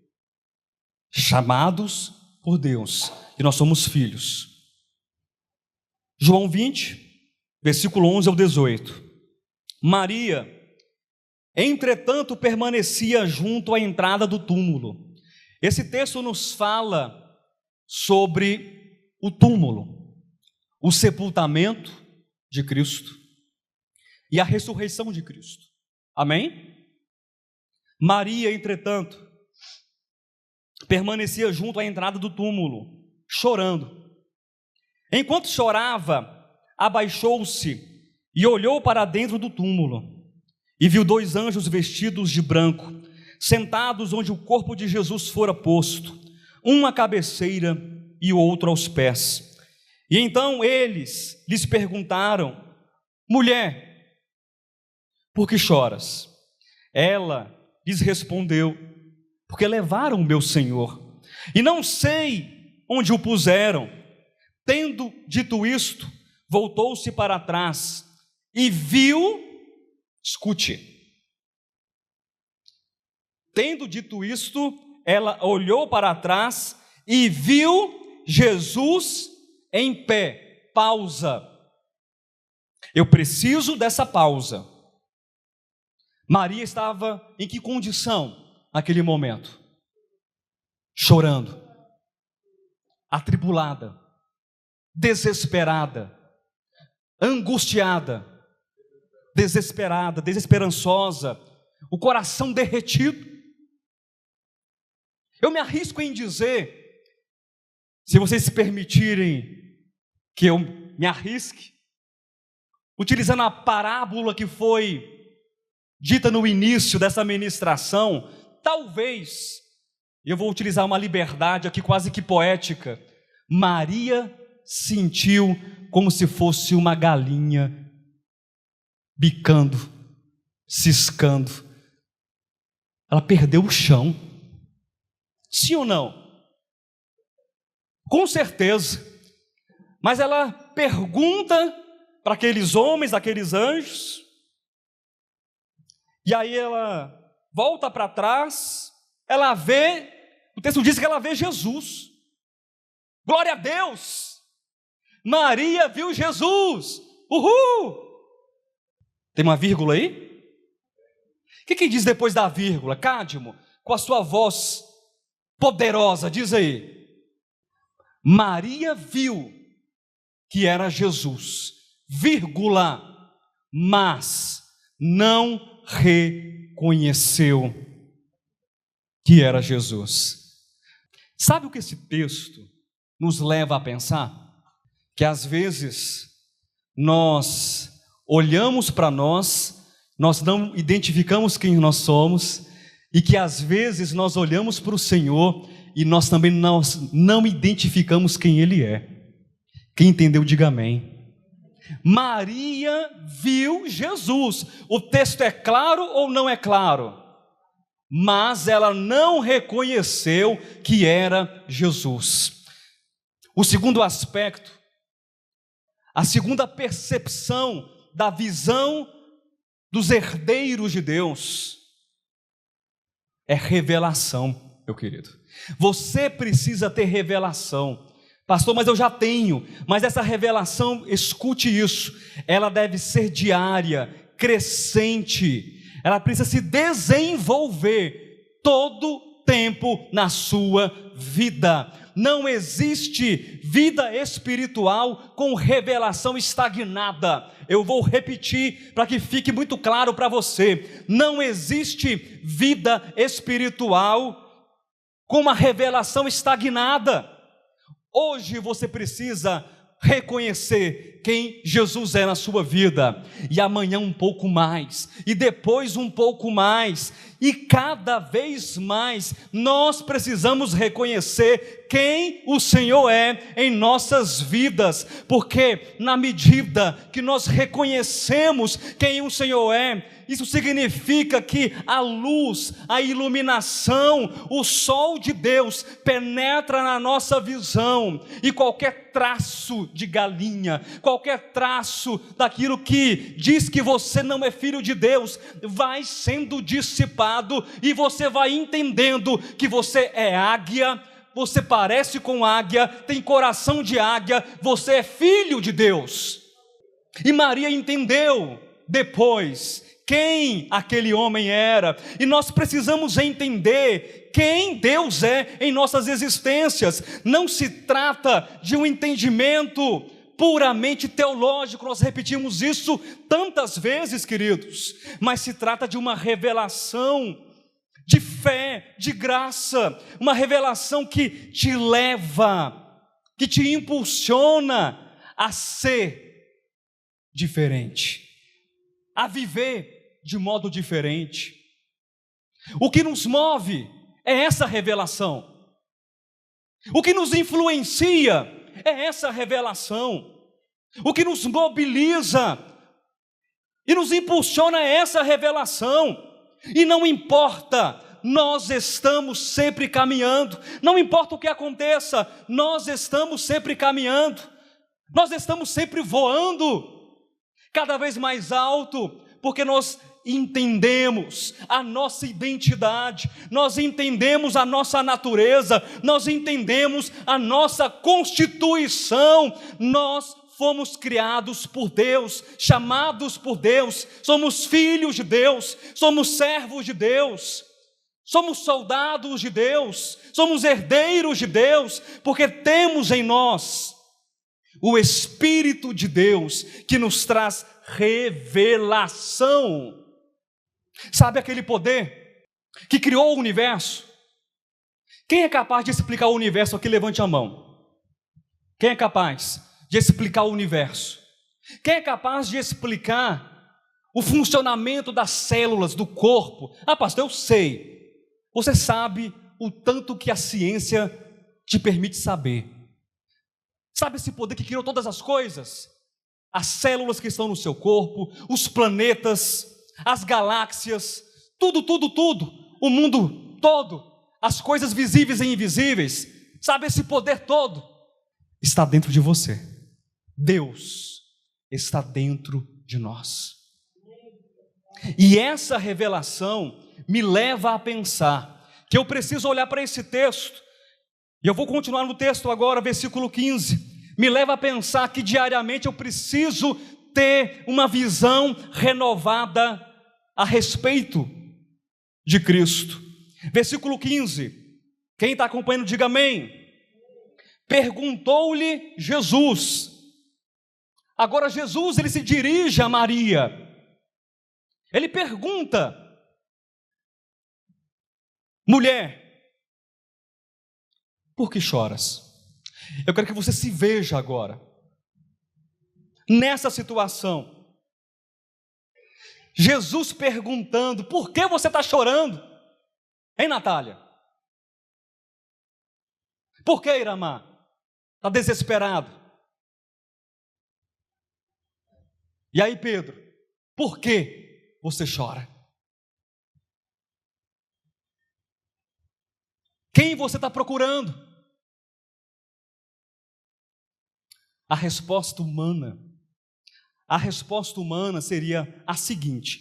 Chamados por Deus, e nós somos filhos. João 20, versículo 11 ao 18. Maria, entretanto, permanecia junto à entrada do túmulo. Esse texto nos fala sobre o túmulo, o sepultamento de Cristo e a ressurreição de Cristo. Amém? Maria, entretanto, permanecia junto à entrada do túmulo, chorando. Enquanto chorava, abaixou-se e olhou para dentro do túmulo, e viu 2 anjos vestidos de branco, sentados onde o corpo de Jesus fora posto, um à cabeceira e o outro aos pés. E então eles lhes perguntaram: mulher, por que choras? Ela lhes respondeu: porque levaram o meu Senhor, e não sei onde o puseram. Tendo dito isto, voltou-se para trás e viu, escute, tendo dito isto, ela olhou para trás e viu Jesus em pé. Pausa. Eu preciso dessa pausa. Maria estava em que condição naquele momento? Chorando, atribulada, desesperada, angustiada, desesperada, desesperançosa, o coração derretido. Eu me arrisco em dizer, se vocês se permitirem que eu me arrisque, utilizando a parábola que foi dita no início dessa ministração, talvez, eu vou utilizar uma liberdade aqui quase que poética, Maria sentiu como se fosse uma galinha bicando, ciscando. Ela perdeu o chão. Sim ou não? Com certeza. Mas ela pergunta para aqueles homens, aqueles anjos, e aí ela volta para trás, ela vê, o texto diz que ela vê Jesus. Glória a Deus! Maria viu Jesus. Uhul! Tem uma vírgula aí? O que diz depois da vírgula? Cádimo, com a sua voz poderosa, diz aí. Maria viu que era Jesus, vírgula, mas não reconheceu que era Jesus. Sabe o que esse texto nos leva a pensar? Que às vezes nós olhamos para nós não identificamos quem nós somos, e que às vezes nós olhamos para o Senhor e nós também não identificamos quem Ele é. Quem entendeu, diga amém. Maria viu Jesus. O texto é claro ou não é claro? Mas ela não reconheceu que era Jesus. O segundo aspecto, a segunda percepção da visão dos herdeiros de Deus é revelação, meu querido. Você precisa ter revelação. Pastor, mas eu já tenho. Mas essa revelação, escute isso, ela deve ser diária, crescente. Ela precisa se desenvolver todo tempo na sua vida. Não existe vida espiritual com revelação estagnada. Eu vou repetir para que fique muito claro para você. Não existe vida espiritual com uma revelação estagnada. Hoje você precisa reconhecer quem Jesus é na sua vida, e amanhã um pouco mais, e depois um pouco mais, e cada vez mais nós precisamos reconhecer quem o Senhor é em nossas vidas, porque na medida que nós reconhecemos quem o Senhor é, isso significa que a luz, a iluminação, o sol de Deus penetra na nossa visão, e qualquer traço de galinha, qualquer traço daquilo que diz que você não é filho de Deus, vai sendo dissipado, e você vai entendendo que você é águia, você parece com águia, tem coração de águia, você é filho de Deus. E Maria entendeu depois quem aquele homem era, e nós precisamos entender quem Deus é em nossas existências. Não se trata de um entendimento puramente teológico, nós repetimos isso tantas vezes, queridos, mas se trata de uma revelação de fé, de graça, uma revelação que te leva, que te impulsiona a ser diferente, a viver de modo diferente. O que nos move é essa revelação. O que nos influencia é essa revelação. O que nos mobiliza e nos impulsiona é essa revelação. E não importa, nós estamos sempre caminhando. Não importa o que aconteça, nós estamos sempre caminhando. Nós estamos sempre voando, cada vez mais alto, porque nós entendemos a nossa identidade, nós entendemos a nossa natureza, nós entendemos a nossa constituição. Nós fomos criados por Deus, chamados por Deus, somos filhos de Deus, somos servos de Deus, somos soldados de Deus, somos herdeiros de Deus, porque temos em nós o Espírito de Deus que nos traz revelação. Sabe aquele poder que criou o universo? Quem é capaz de explicar o universo aqui? Levante a mão. Quem é capaz de explicar o universo? Quem é capaz de explicar o funcionamento das células do corpo? Ah, pastor, eu sei. Você sabe o tanto que a ciência te permite saber. Sabe esse poder que criou todas as coisas? As células que estão no seu corpo, os planetas, as galáxias, tudo, o mundo todo, as coisas visíveis e invisíveis. Sabe esse poder todo? Está dentro de você. Deus está dentro de nós. E essa revelação me leva a pensar que eu preciso olhar para esse texto, e eu vou continuar no texto agora, versículo 15, me leva a pensar que diariamente eu preciso ter uma visão renovada a respeito de Cristo. Versículo 15, quem está acompanhando diga amém. Perguntou-lhe Jesus. Agora Jesus, ele se dirige a Maria, ele pergunta: mulher, por que choras? Eu quero que você se veja agora nessa situação, Jesus perguntando: por que você está chorando? Hein, Natália? Por que, Iramá? Está desesperado? E aí, Pedro, por que você chora? Quem você está procurando? A resposta humana seria a seguinte,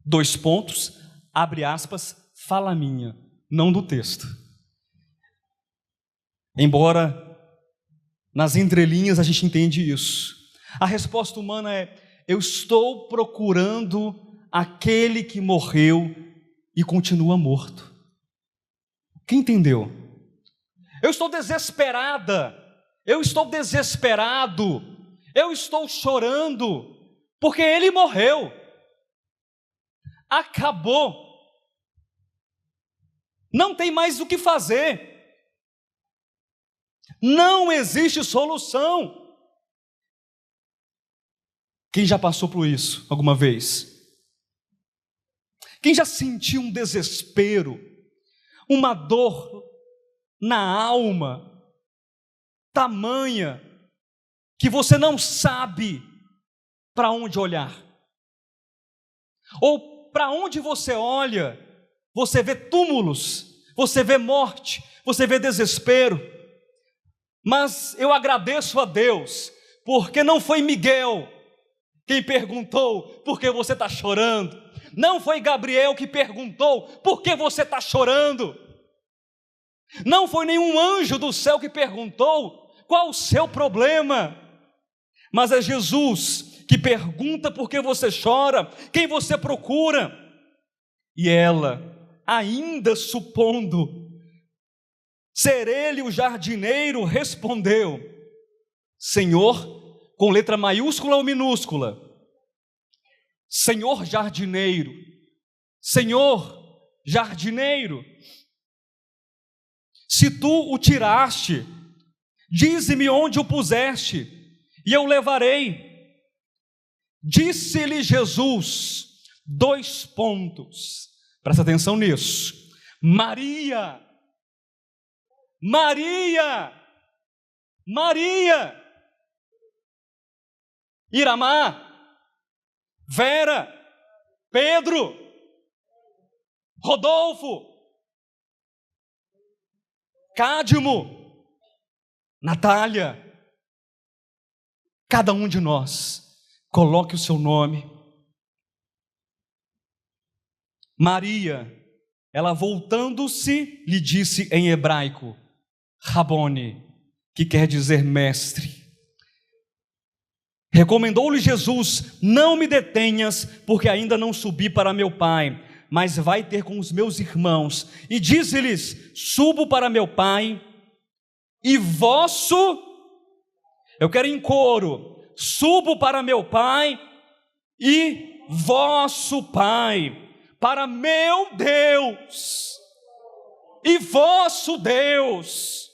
2 pontos, abre aspas, fala minha, não do texto. Embora nas entrelinhas a gente entende isso. A resposta humana é: eu estou procurando aquele que morreu e continua morto. Quem entendeu? Eu estou desesperada, eu estou desesperado, eu estou chorando, porque ele morreu, acabou, não tem mais o que fazer, não existe solução. Quem já passou por isso alguma vez? Quem já sentiu um desespero, uma dor na alma, tamanha, que você não sabe para onde olhar? Ou para onde você olha, você vê túmulos, você vê morte, você vê desespero. Mas eu agradeço a Deus, porque não foi Miguel quem perguntou por que você está chorando, não foi Gabriel que perguntou por que você está chorando, não foi nenhum anjo do céu que perguntou qual o seu problema, mas é Jesus que pergunta por que você chora, quem você procura. E ela, ainda supondo ser ele o jardineiro, respondeu: Senhor, com letra maiúscula ou minúscula? Senhor jardineiro, Senhor jardineiro, se tu o tiraste, dize-me onde o puseste, e eu levarei. Disse-lhe Jesus, 2 pontos, presta atenção nisso: Maria, Maria, Maria. Iramá, Vera, Pedro, Rodolfo, Cádimo, Natália, cada um de nós, coloque o seu nome. Maria, ela voltando-se, lhe disse em hebraico, Rabone, que quer dizer mestre. Recomendou-lhe Jesus: não me detenhas, porque ainda não subi para meu Pai, mas vai ter com os meus irmãos. E disse-lhes: subo para meu Pai e vosso, eu quero em coro, subo para meu Pai e vosso Pai, para meu Deus e vosso Deus.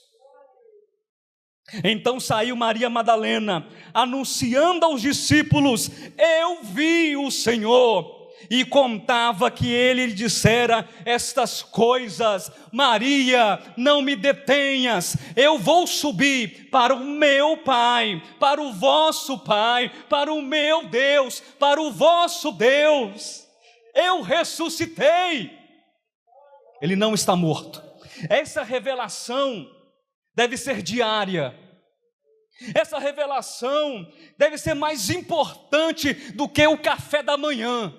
Então saiu Maria Madalena, anunciando aos discípulos: eu vi o Senhor, e contava que ele lhe dissera estas coisas. Maria, não me detenhas, eu vou subir para o meu Pai, para o vosso Pai, para o meu Deus, para o vosso Deus. Eu ressuscitei, ele não está morto. Essa revelação deve ser diária. Essa revelação deve ser mais importante do que o café da manhã,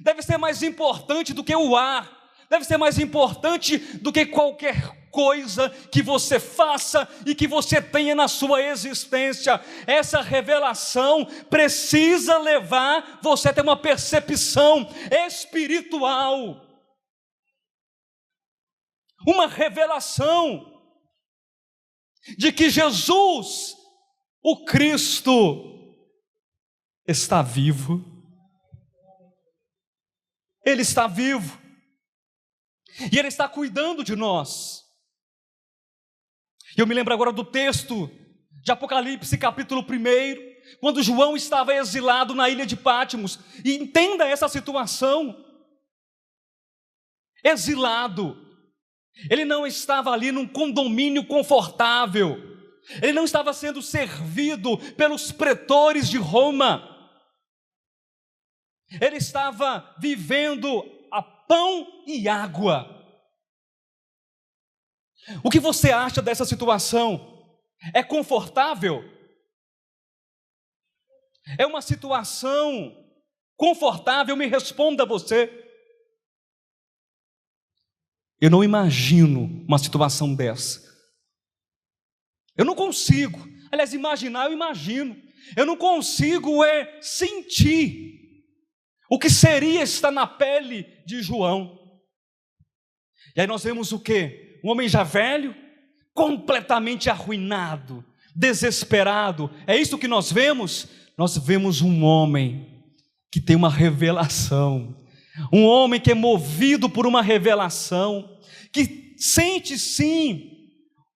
deve ser mais importante do que o ar, deve ser mais importante do que qualquer coisa que você faça e que você tenha na sua existência. Essa revelação precisa levar você a ter uma percepção espiritual, uma revelação de que Jesus, o Cristo, está vivo. Ele está vivo e Ele está cuidando de nós. Eu me lembro agora do texto de Apocalipse, capítulo 1, quando João estava exilado na ilha de Patmos. E entenda essa situação: exilado, ele não estava ali num condomínio confortável, ele não estava sendo servido pelos pretores de Roma, ele estava vivendo a pão e água. O que você acha dessa situação? É confortável? É uma situação confortável? Me responda você. Eu não imagino uma situação dessa. Eu não consigo. Aliás, imaginar eu imagino. Eu não consigo sentir o que seria estar na pele de João. E aí nós vemos o quê? Um homem já velho, completamente arruinado, desesperado. É isso que nós vemos? Nós vemos um homem que tem uma revelação, um homem que é movido por uma revelação, que sente sim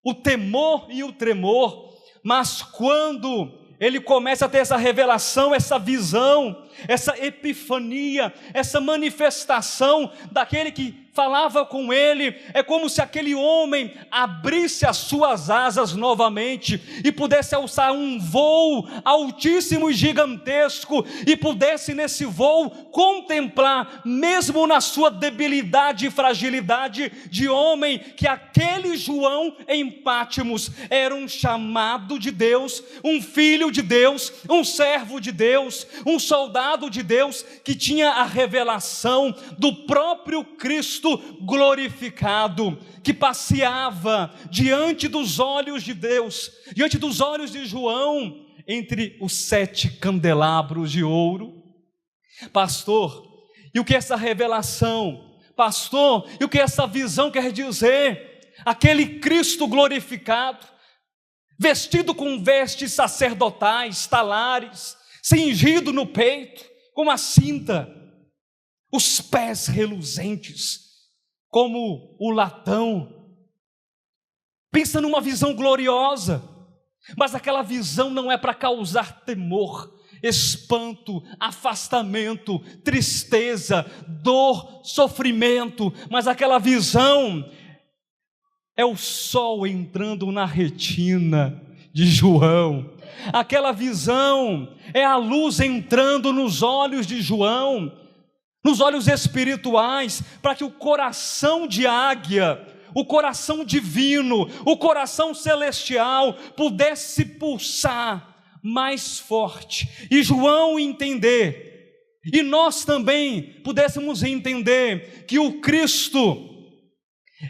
o temor e o tremor, mas quando ele começa a ter essa revelação, essa visão, essa epifania, essa manifestação daquele que falava com ele, é como se aquele homem abrisse as suas asas novamente e pudesse alçar um voo altíssimo e gigantesco, e pudesse nesse voo contemplar, mesmo na sua debilidade e fragilidade de homem, que aquele João em Patmos era um chamado de Deus, um filho de Deus, um servo de Deus, um soldado de Deus, que tinha a revelação do próprio Cristo glorificado, que passeava diante dos olhos de Deus, diante dos olhos de João, entre os 7 candelabros de ouro. Pastor, e o que essa revelação, pastor, e o que essa visão quer dizer? Aquele Cristo glorificado, vestido com vestes sacerdotais, talares, cingido no peito, com a cinta, os pés reluzentes, como o latão. Pensa numa visão gloriosa, mas aquela visão não é para causar temor, espanto, afastamento, tristeza, dor, sofrimento, mas aquela visão é o sol entrando na retina de João, aquela visão é a luz entrando nos olhos de João, nos olhos espirituais, para que o coração de águia, o coração divino, o coração celestial pudesse pulsar mais forte, e João entender, e nós também pudéssemos entender que o Cristo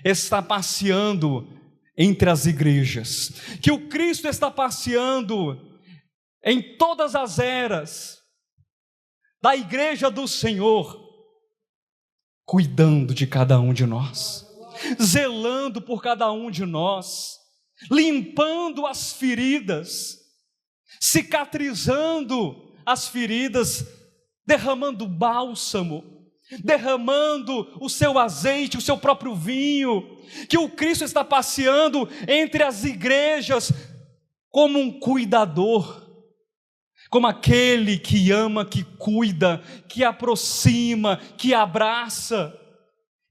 está passeando entre as igrejas, que o Cristo está passeando em todas as eras da igreja do Senhor, cuidando de cada um de nós, zelando por cada um de nós, limpando as feridas, cicatrizando as feridas, derramando bálsamo, derramando o seu azeite, o seu próprio vinho, que o Cristo está passeando entre as igrejas como um cuidador, como aquele que ama, que cuida, que aproxima, que abraça.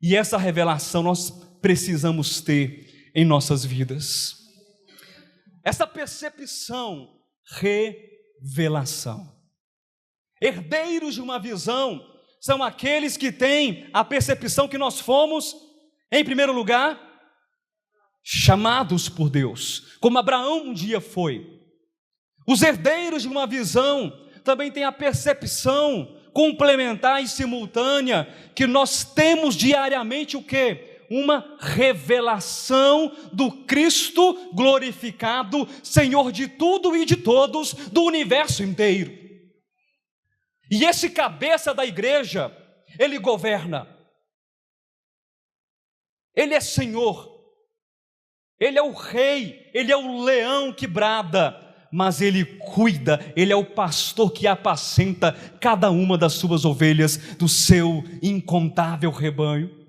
E essa revelação nós precisamos ter em nossas vidas. Essa percepção, revelação. Herdeiros de uma visão são aqueles que têm a percepção que nós fomos, em primeiro lugar, chamados por Deus, como Abraão um dia foi. Os herdeiros de uma visão também têm a percepção complementar e simultânea que nós temos diariamente o quê? Uma revelação do Cristo glorificado, Senhor de tudo e de todos, do universo inteiro. E esse cabeça da igreja, ele governa, ele é Senhor, ele é o rei, ele é o leão que brada, mas ele cuida, ele é o pastor que apacenta cada uma das suas ovelhas do seu incontável rebanho.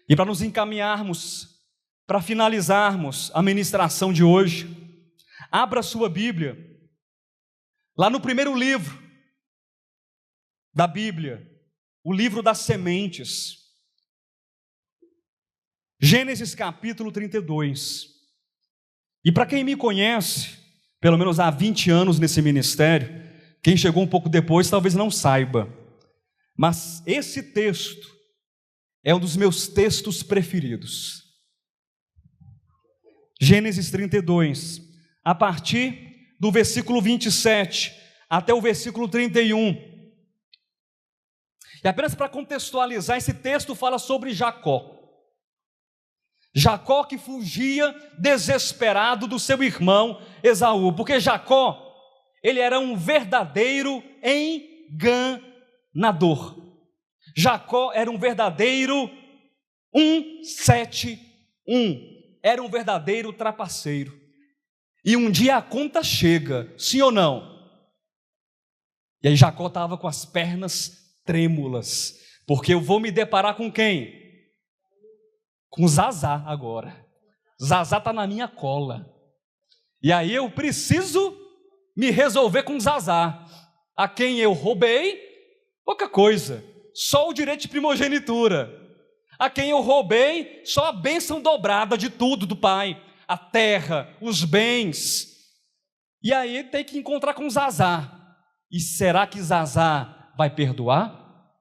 E para nos encaminharmos, para finalizarmos a ministração de hoje, abra sua Bíblia, lá no primeiro livro da Bíblia, o livro das sementes, Gênesis capítulo 32. E para quem me conhece, pelo menos há 20 anos nesse ministério, quem chegou um pouco depois talvez não saiba, mas esse texto é um dos meus textos preferidos. Gênesis 32, a partir do versículo 27 até o versículo 31. E apenas para contextualizar, esse texto fala sobre Jacó. Jacó que fugia desesperado do seu irmão Esaú, porque Jacó, ele era um verdadeiro enganador. Jacó era um verdadeiro 171, era um verdadeiro trapaceiro. E um dia a conta chega, sim ou não? E aí Jacó estava com as pernas trêmulas, porque eu vou me deparar com quem? Com Zazá agora. Zazá está na minha cola. E aí eu preciso me resolver com Zazá, a quem eu roubei pouca coisa, só o direito de primogenitura, a quem eu roubei só a bênção dobrada de tudo do pai, a terra, os bens. E aí tem que encontrar com Zazá. E será que Zazá vai perdoar?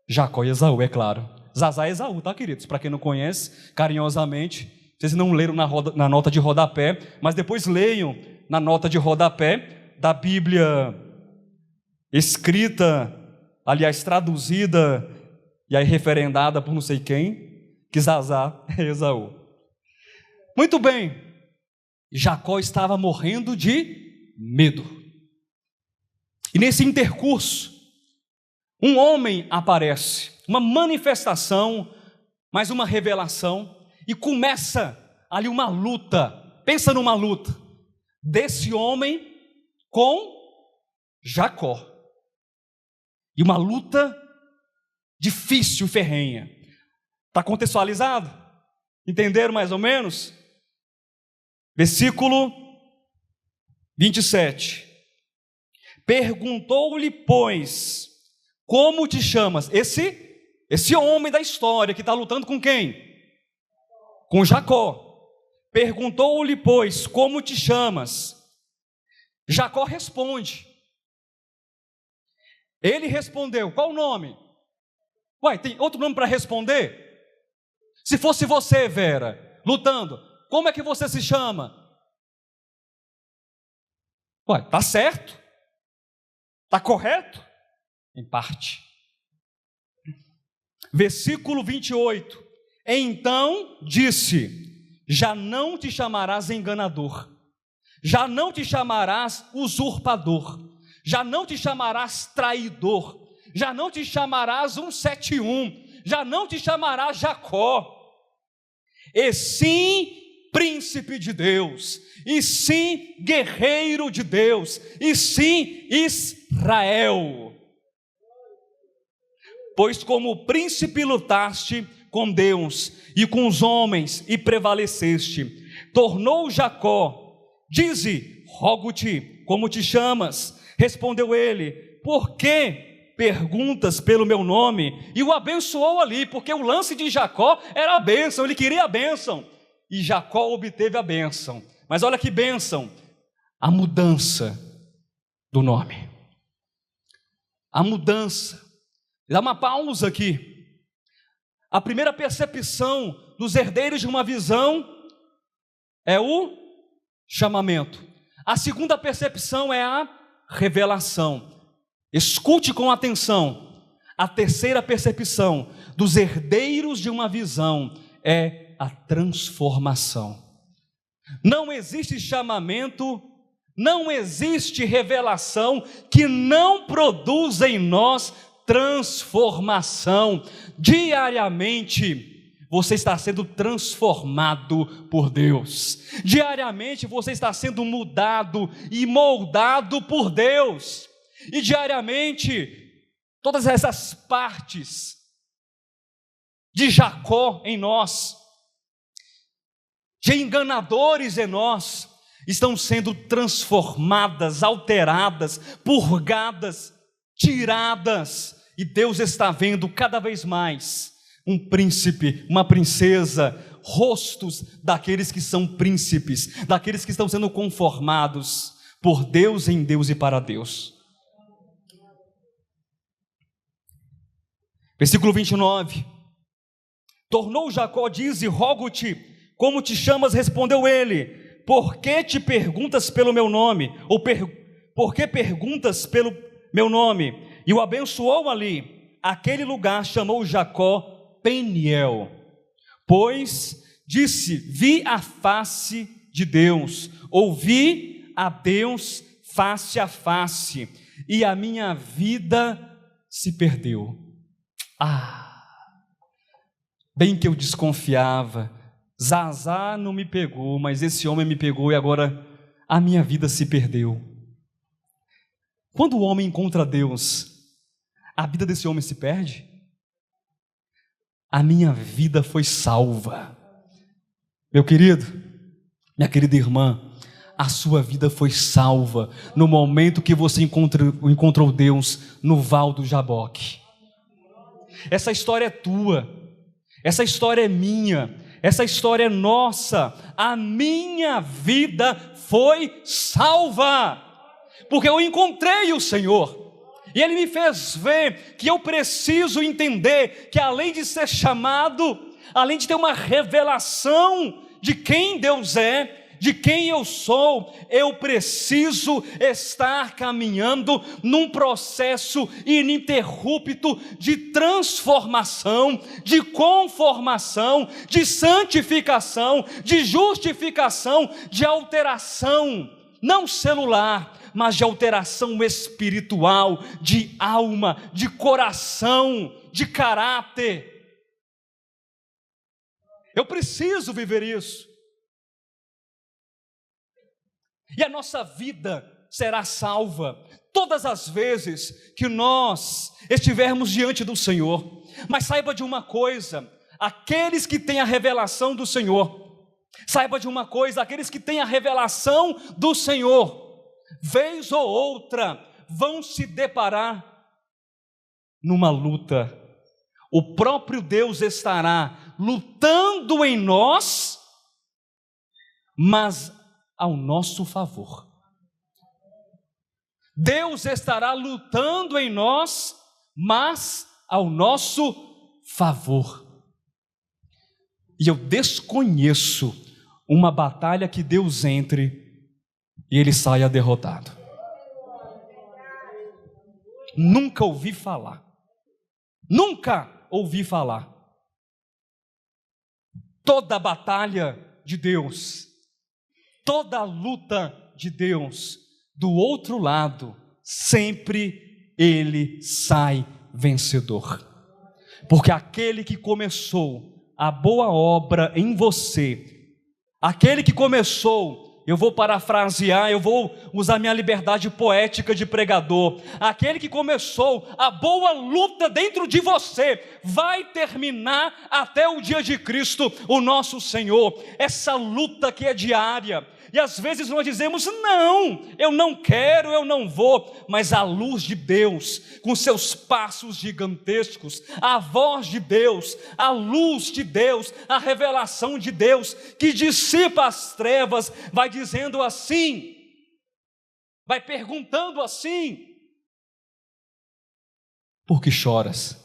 Jacó e Esaú, é claro. Zazá e Esaú, tá, queridos? Para quem não conhece, carinhosamente, vocês não leram na nota de rodapé, mas depois leiam na nota de rodapé da Bíblia escrita, aliás, traduzida e aí referendada por não sei quem, que Zazá é Esaú. Muito bem, Jacó estava morrendo de medo. E nesse intercurso, um homem aparece, uma manifestação, mais uma revelação, e começa ali uma luta. Pensa numa luta desse homem com Jacó, e uma luta difícil e ferrenha. Está contextualizado? Entenderam mais ou menos? Versículo 27. Perguntou-lhe, pois, como te chamas? Esse homem da história que está lutando com quem? Com Jacó. Perguntou-lhe, pois, como te chamas? Jacó responde. Ele respondeu, qual o nome? Uai, tem outro nome para responder? Se fosse você, Vera, lutando, como é que você se chama? Uai, tá certo? Tá correto? Em parte. Versículo 28. Então disse, já não te chamarás enganador, já não te chamarás usurpador, já não te chamarás traidor, já não te chamarás 171, já não te chamarás Jacó, e sim príncipe de Deus, e sim guerreiro de Deus, e sim Israel. Pois como príncipe lutaste com Deus e com os homens e prevaleceste. Tornou Jacó, dize, rogo-te, como te chamas? Respondeu ele, por que perguntas pelo meu nome? E o abençoou ali, porque o lance de Jacó era a bênção, ele queria a bênção. E Jacó obteve a bênção. Mas olha que bênção, a mudança do nome. A mudança. Dá uma pausa aqui. A primeira percepção dos herdeiros de uma visão é o chamamento. A segunda percepção é a revelação. Escute com atenção. A terceira percepção dos herdeiros de uma visão é a transformação. Não existe chamamento, não existe revelação que não produza em nós transformação. Diariamente você está sendo transformado por Deus. Diariamente você está sendo mudado e moldado por Deus. E diariamente todas essas partes de Jacó em nós, de enganadores em nós, estão sendo transformadas, alteradas, purgadas, tiradas, e Deus está vendo cada vez mais um príncipe, uma princesa, rostos daqueles que são príncipes, daqueles que estão sendo conformados por Deus, em Deus e para Deus. Versículo 29. Tornou Jacó, diz, e rogo-te, como te chamas? Respondeu ele, por que te perguntas pelo meu nome? Ou por que perguntas pelo meu nome? E o abençoou ali. Aquele lugar chamou Jacó Peniel, pois disse, vi a face de Deus, ouvi a Deus face a face, e a minha vida se perdeu. Bem que eu desconfiava, Zazá não me pegou, mas esse homem me pegou e agora a minha vida se perdeu. Quando o homem encontra Deus, a vida desse homem se perde? A minha vida foi salva. Meu querido, minha querida irmã, a sua vida foi salva no momento que você encontrou Deus no Val do Jaboque. Essa história é tua, essa história é minha, essa história é nossa. A minha vida foi salva, porque eu encontrei o Senhor, e Ele me fez ver que eu preciso entender que além de ser chamado, além de ter uma revelação de quem Deus é, de quem eu sou, eu preciso estar caminhando num processo ininterrupto de transformação, de conformação, de santificação, de justificação, de alteração, não celular, mas de alteração espiritual, de alma, de coração, de caráter. Eu preciso viver isso. E a nossa vida será salva todas as vezes que nós estivermos diante do Senhor. Mas saiba de uma coisa, aqueles que têm a revelação do Senhor, saiba de uma coisa, aqueles que têm a revelação do Senhor, vez ou outra, vão se deparar numa luta. O próprio Deus estará lutando em nós, mas ao nosso favor. Deus estará lutando em nós, mas ao nosso favor. E eu desconheço uma batalha que Deus entre e Ele saia derrotado. Nunca ouvi falar. Nunca ouvi falar. Toda batalha de Deus, toda a luta de Deus, do outro lado, sempre Ele sai vencedor. Porque aquele que começou a boa obra em você, aquele que começou, eu vou parafrasear, eu vou usar minha liberdade poética de pregador, aquele que começou a boa luta dentro de você, vai terminar até o dia de Cristo, o nosso Senhor. Essa luta que é diária, e às vezes nós dizemos, não, eu não quero, eu não vou, mas a luz de Deus, com seus passos gigantescos, a voz de Deus, a luz de Deus, a revelação de Deus, que dissipa as trevas, vai dizendo assim, vai perguntando assim, por que choras?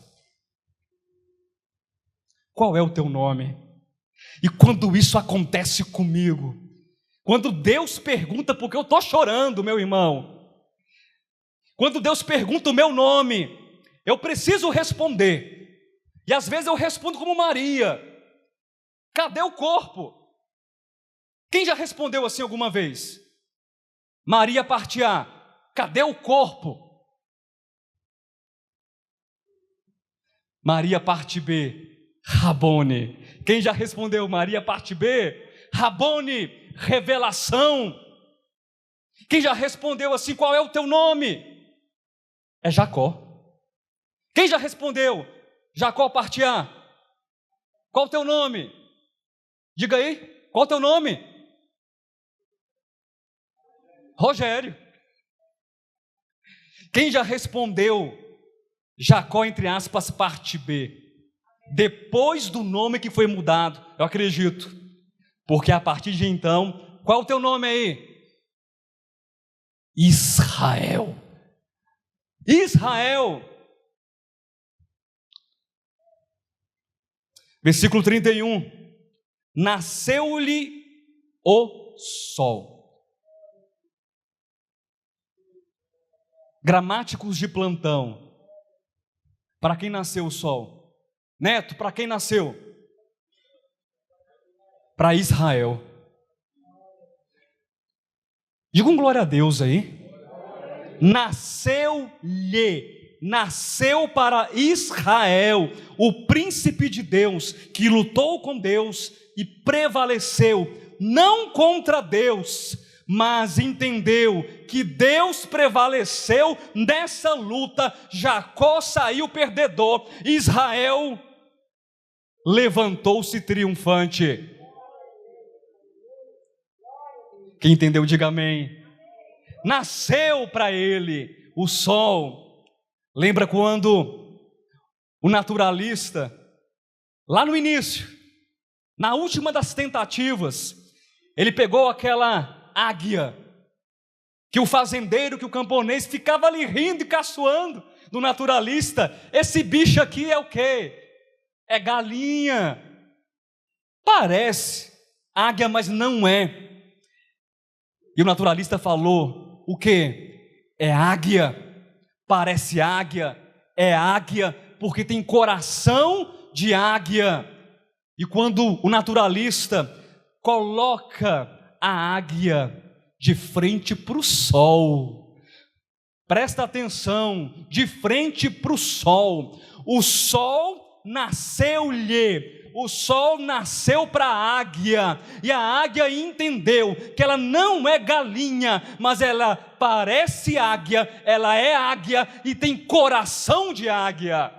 Qual é o teu nome? E quando isso acontece comigo, Quando Deus pergunta por que eu estou chorando, meu irmão, quando Deus pergunta o meu nome, eu preciso responder. E às vezes eu respondo como Maria: cadê o corpo? Quem já respondeu assim alguma vez? Maria, parte A: cadê o corpo? Maria, parte B: Rabone. Quem já respondeu Maria, parte B? Rabone, revelação. Quem já respondeu assim: qual é o teu nome? É Jacó. Quem já respondeu Jacó, parte A? Qual o teu nome? Diga aí, qual o teu nome? Rogério. Quem já respondeu Jacó, entre aspas, parte B? Depois do nome que foi mudado, eu acredito, porque a partir de então, qual é o teu nome aí? Israel. Israel. Versículo 31. Nasceu-lhe o sol. Gramáticos de plantão. Para quem nasceu o sol? Neto, para quem nasceu? Para Israel. Diga um glória a Deus aí. Nasceu para Israel, o príncipe de Deus, que lutou com Deus e prevaleceu, não contra Deus, mas entendeu que Deus prevaleceu nessa luta. Jacó saiu perdedor, Israel levantou-se triunfante. Quem entendeu, diga amém. Nasceu para ele o sol. Lembra quando o naturalista, lá no início, na última das tentativas, ele pegou aquela águia, que o fazendeiro, que o camponês ficava ali rindo e caçoando do naturalista. Esse bicho aqui é o quê? É galinha. Parece águia, mas não é. E o naturalista falou: o quê? É águia. Parece águia. É águia porque tem coração de águia. E quando o naturalista coloca a águia de frente para o sol, presta atenção, de frente para o sol nasceu-lhe. O sol nasceu para a águia, e a águia entendeu que ela não é galinha, mas ela parece águia, ela é águia e tem coração de águia.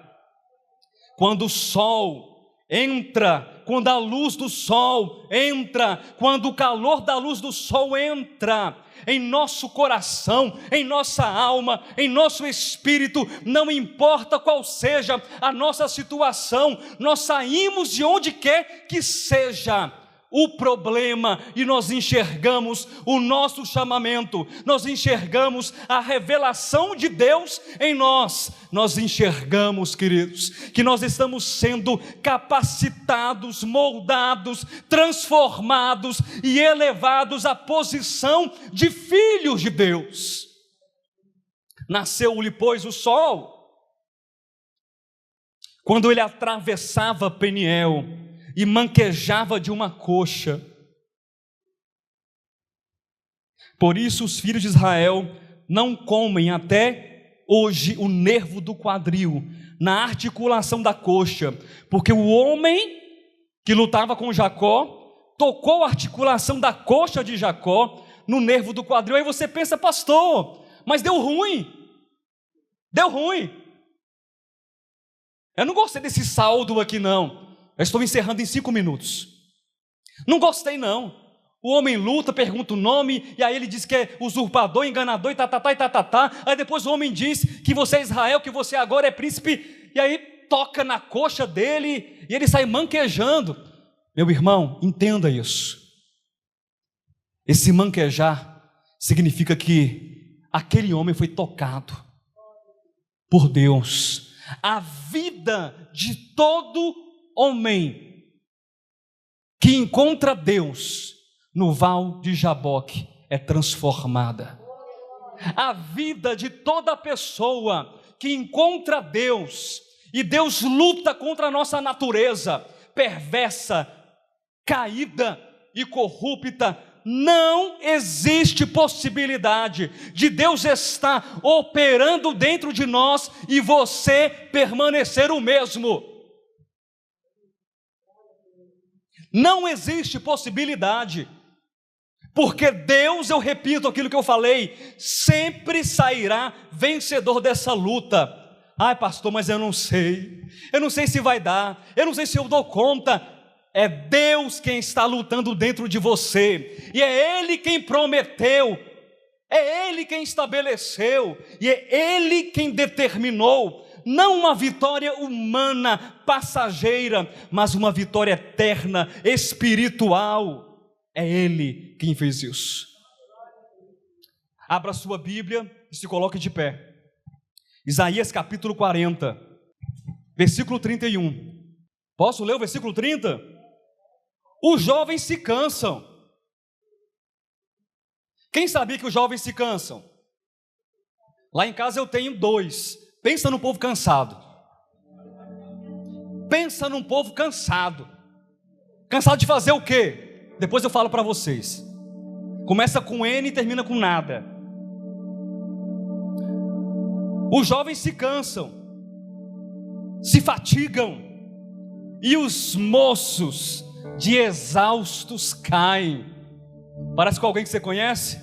Quando o sol entra, quando a luz do sol entra, quando o calor da luz do sol entra em nosso coração, em nossa alma, em nosso espírito, não importa qual seja a nossa situação, nós saímos de onde quer que seja o problema e nós enxergamos o nosso chamamento, nós enxergamos a revelação de Deus em nós. Nós enxergamos, queridos, que nós estamos sendo capacitados, moldados, transformados e elevados à posição de filhos de Deus. Nasceu-lhe, pois, o sol. Quando ele atravessava Peniel e manquejava de uma coxa. Por isso os filhos de Israel não comem até hoje o nervo do quadril, na articulação da coxa, porque o homem que lutava com Jacó tocou a articulação da coxa de Jacó no nervo do quadril. Aí você pensa: pastor, mas deu ruim. Eu não gostei desse saldo aqui não. Eu estou encerrando em 5 minutos. Não gostei não. O homem luta, pergunta o nome, e aí ele diz que é usurpador, enganador, e tá. Aí depois o homem diz que você é Israel, que você agora é príncipe, e aí toca na coxa dele, e ele sai manquejando. Meu irmão, entenda isso. Esse manquejar significa que aquele homem foi tocado por Deus. A vida de todo homem que encontra Deus no Val de Jaboque é transformada. A vida de toda pessoa que encontra Deus, e Deus luta contra a nossa natureza perversa, caída e corrupta, não existe possibilidade de Deus estar operando dentro de nós e você permanecer o mesmo. Não existe possibilidade, porque Deus, eu repito aquilo que eu falei, sempre sairá vencedor dessa luta. Ai pastor, mas eu não sei se vai dar, eu não sei se eu dou conta. É Deus quem está lutando dentro de você, e é Ele quem prometeu, é Ele quem estabeleceu, e é Ele quem determinou, não uma vitória humana, passageira, mas uma vitória eterna, espiritual. É Ele quem fez isso. Abra sua Bíblia e se coloque de pé. Isaías capítulo 40, versículo 31. Posso ler o versículo 30? Os jovens se cansam. Quem sabia que os jovens se cansam? Lá em casa eu tenho 2. Pensa num povo cansado. Pensa num povo cansado. Cansado de fazer o quê? Depois eu falo para vocês. Começa com N e termina com nada. Os jovens se cansam, se fatigam, e os moços de exaustos caem. Parece com alguém que você conhece.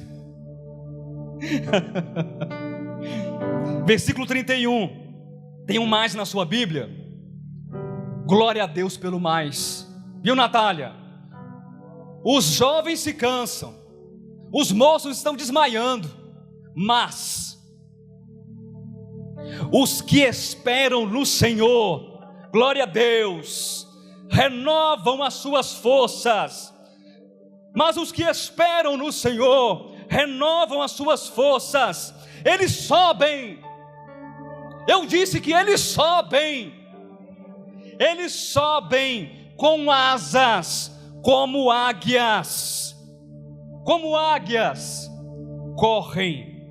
Versículo 31. Tem um mais na sua Bíblia. Glória a Deus pelo mais. Viu, Natália? Os jovens se cansam, os moços estão desmaiando, mas os que esperam no Senhor, glória a Deus, renovam as suas forças. Mas os que esperam no Senhor renovam as suas forças. Eles sobem. Eu disse que eles sobem. Eles sobem com asas como águias. Como águias, correm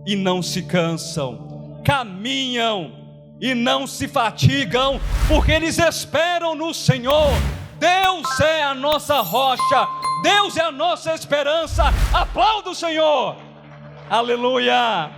e não se cansam, caminham e não se fatigam, porque eles esperam no Senhor. Deus é a nossa rocha, Deus é a nossa esperança. Aplauda o Senhor, aleluia.